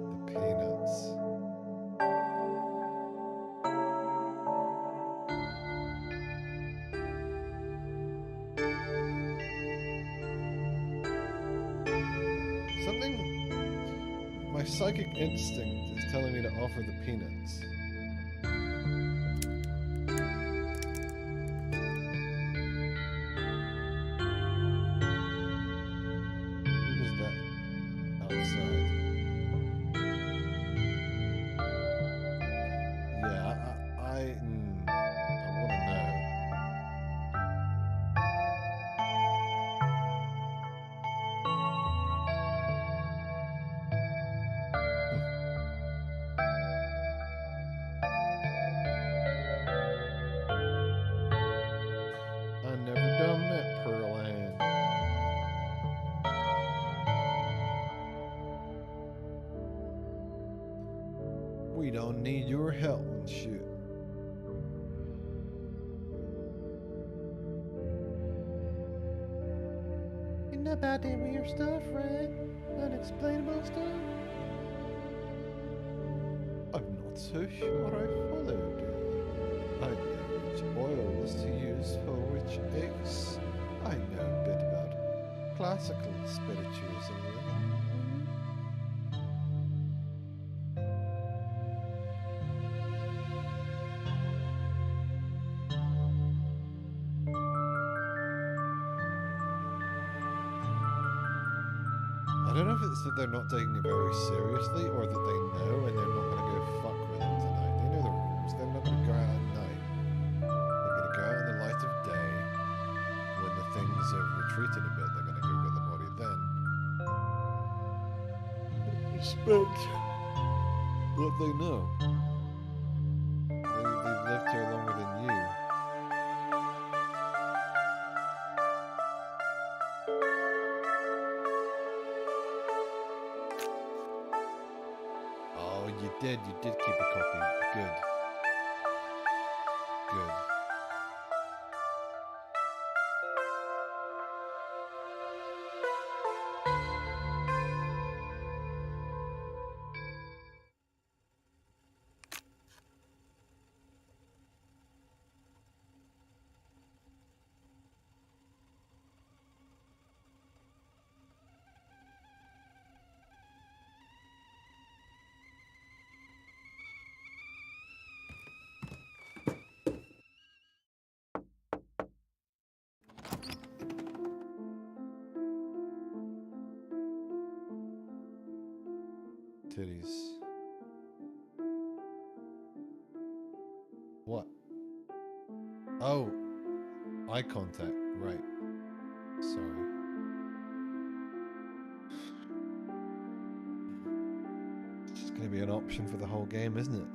The peanuts. Something. My psychic instinct is telling me to offer the peanuts. Who was that outside? Yeah, I want to know. I never done met Pearl Ann. We don't need your help and shit. You know about that weird stuff, right? Unexplainable stuff? I'm not so sure I followed you. I know which oils to use for which eggs. I know a bit about classical spiritualism. I don't know if it's that they're not taking it very seriously or that they know and they're not going to go fuck with it tonight. They know the rules. They're not going to go out at night. They're going to go out in the light of day. When the things have retreated a bit, they're going to go get respect what they know. They've lived here longer than you. Oh, you did keep a copy. Good. Good. Titties. What? Oh, eye contact. Right. Sorry. It's just gonna be an option for the whole game, isn't it?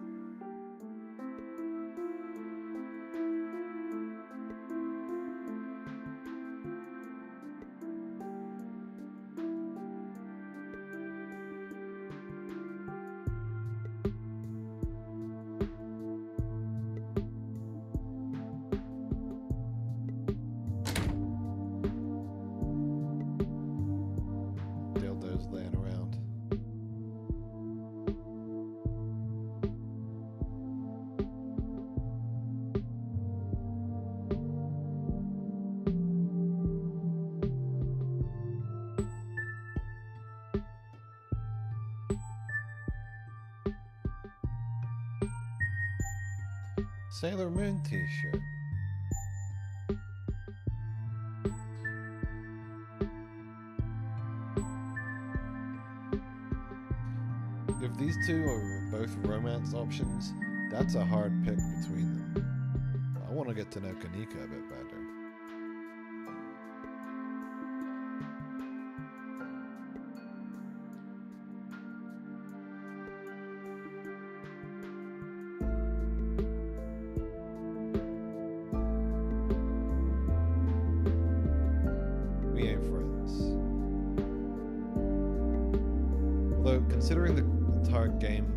Dildos laying around. Sailor Moon t-shirt. If these two are both romance options, that's a hard pick between them. I want to get to know Kanika a bit better. We ain't friends. Although, considering the entire game,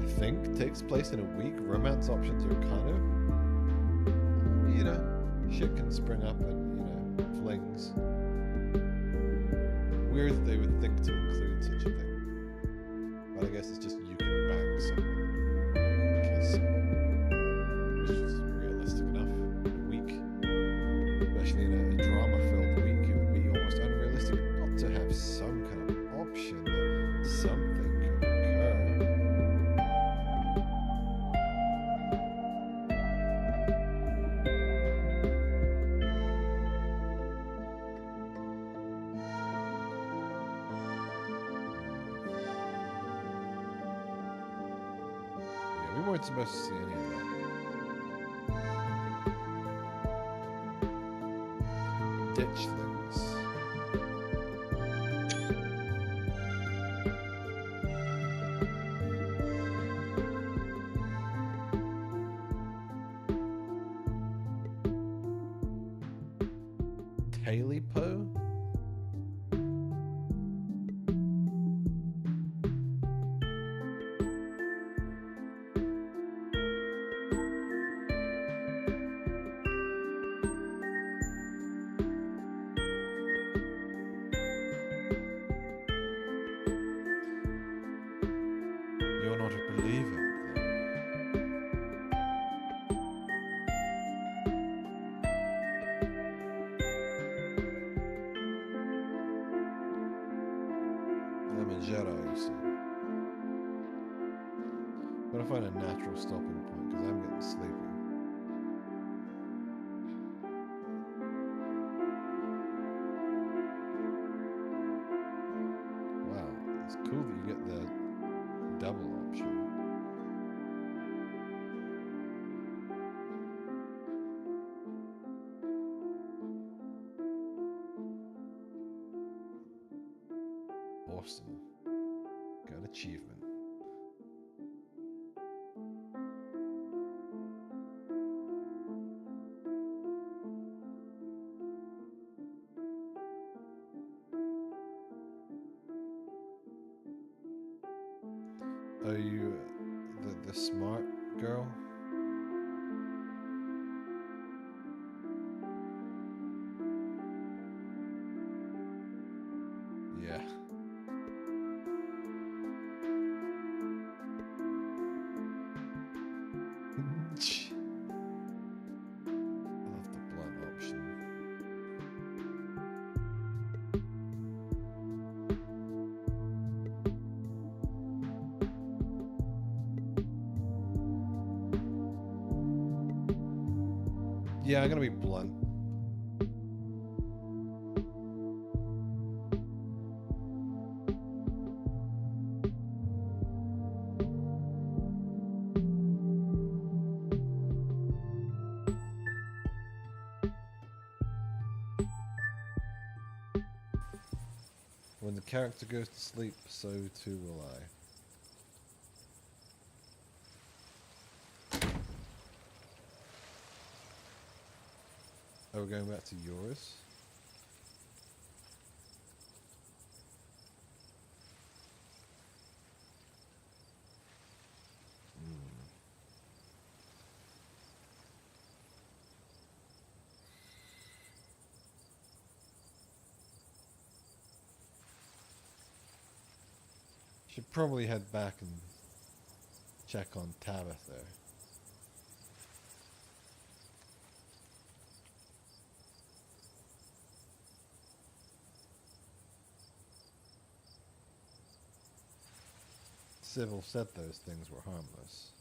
I think, takes place in a week, romance options are kind of, you know, shit can spring up and, you know, flings. Weird that they would think to include such a thing. But I guess it's just you can bang someone, you can kiss someone, which is realistic enough in a week. Especially in a drama-filled week, it would be almost unrealistic not to have some kind of option that something could occur. Yeah, we weren't supposed to see any of that. Ditch things. Talipo? You're not a believer, then. I'm a Jedi, you see. Gotta find a natural stopping point, because I'm getting sleepy. Wow, it's cool that you get the double option. Awesome. Go. achievement. Are you the smart girl? Yeah. I love the blunt option. Yeah, I'm gonna be blunt. When the character goes to sleep, so too will I. Oh, we're going back to yours? Should probably head back and check on Tabitha. Civil said those things were harmless.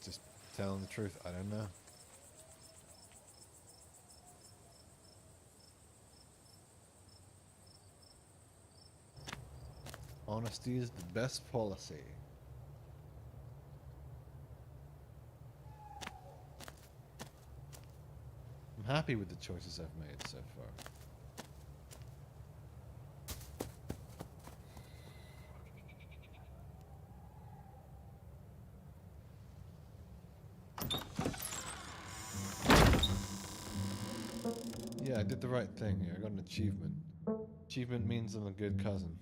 Just telling the truth, I don't know. Honesty is the best policy. I'm happy with the choices I've made so far. Yeah, I did the right thing here. I got an achievement. Achievement means I'm a good cousin.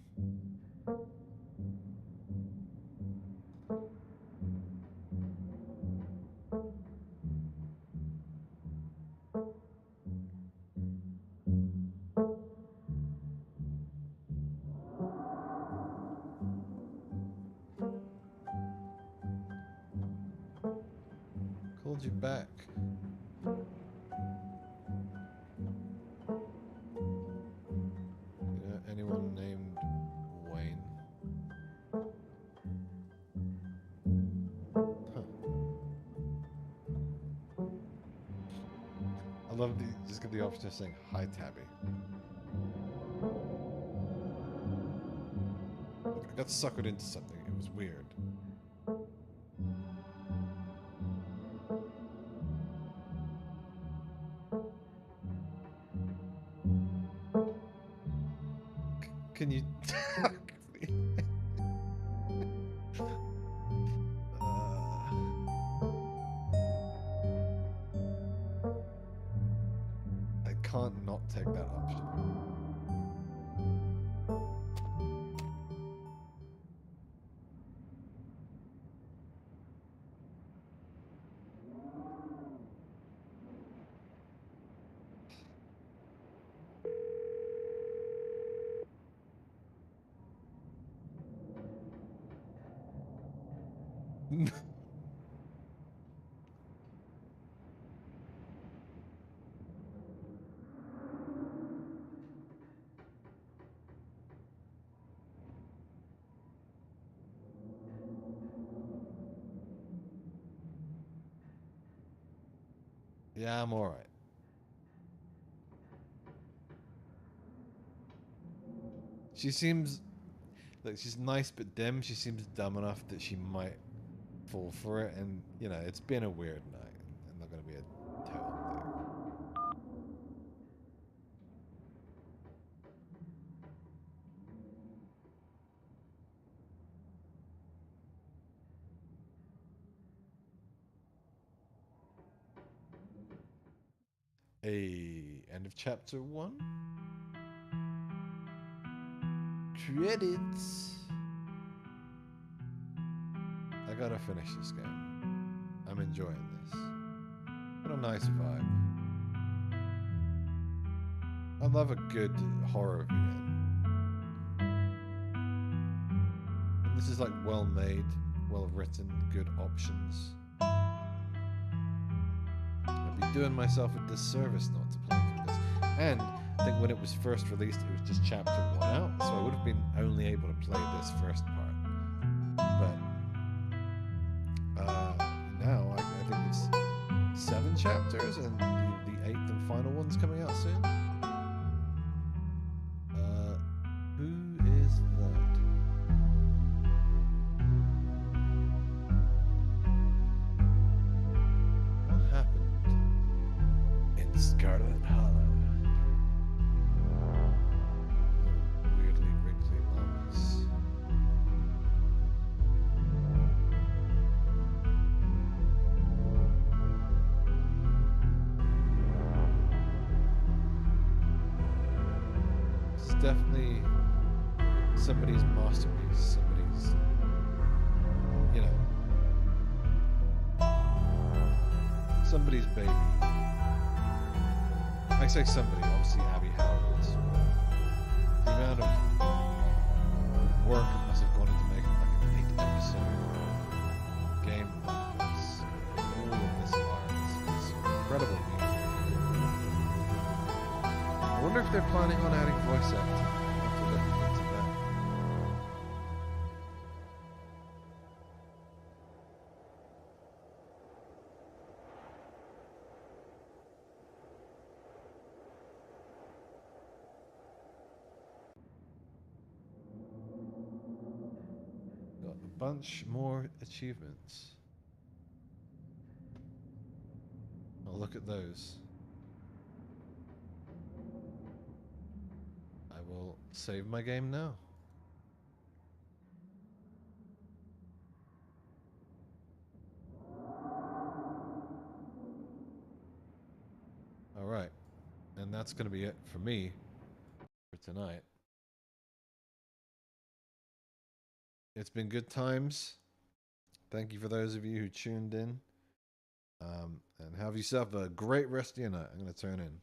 Called you back. Anyone named Wayne? Huh. I love the just get the option of saying hi, Tabby. I got suckered into something. It was weird. Can you? I can't not take that option. Yeah, I'm alright. She seems like she's nice but dim. She seems dumb enough that she might fall for it, and you know, it's been a weird night. I'm not gonna be a total end of chapter 1. Credits. I gotta finish this game. I'm enjoying this. What a nice vibe. I love a good horror VN. And this is like well made, well written, good options. I'd be doing myself a disservice not to play through this. And I think when it was first released, it was just chapter 1 out, so I would have been only able to play this first part. But now I think it's 7 chapters, and the 8th and final one's coming out soon. Who is that? What happened in Scarlet Hollow? Weirdly wrinkly llamas. It's definitely somebody's masterpiece, somebody's, you know, somebody's baby. I say somebody, obviously Abby Howard. The amount of work it must have gone into making like an 8-episode game like this. All of this art is incredible music. I wonder if they're planning on adding voice acting. I'll have to look into that. Got a bunch more achievements. I'll look at those. I will save my game now. Alright, and that's going to be it for me for tonight. It's been good times. Thank you for those of you who tuned in. And have yourself a great rest of your night. I'm going to turn in.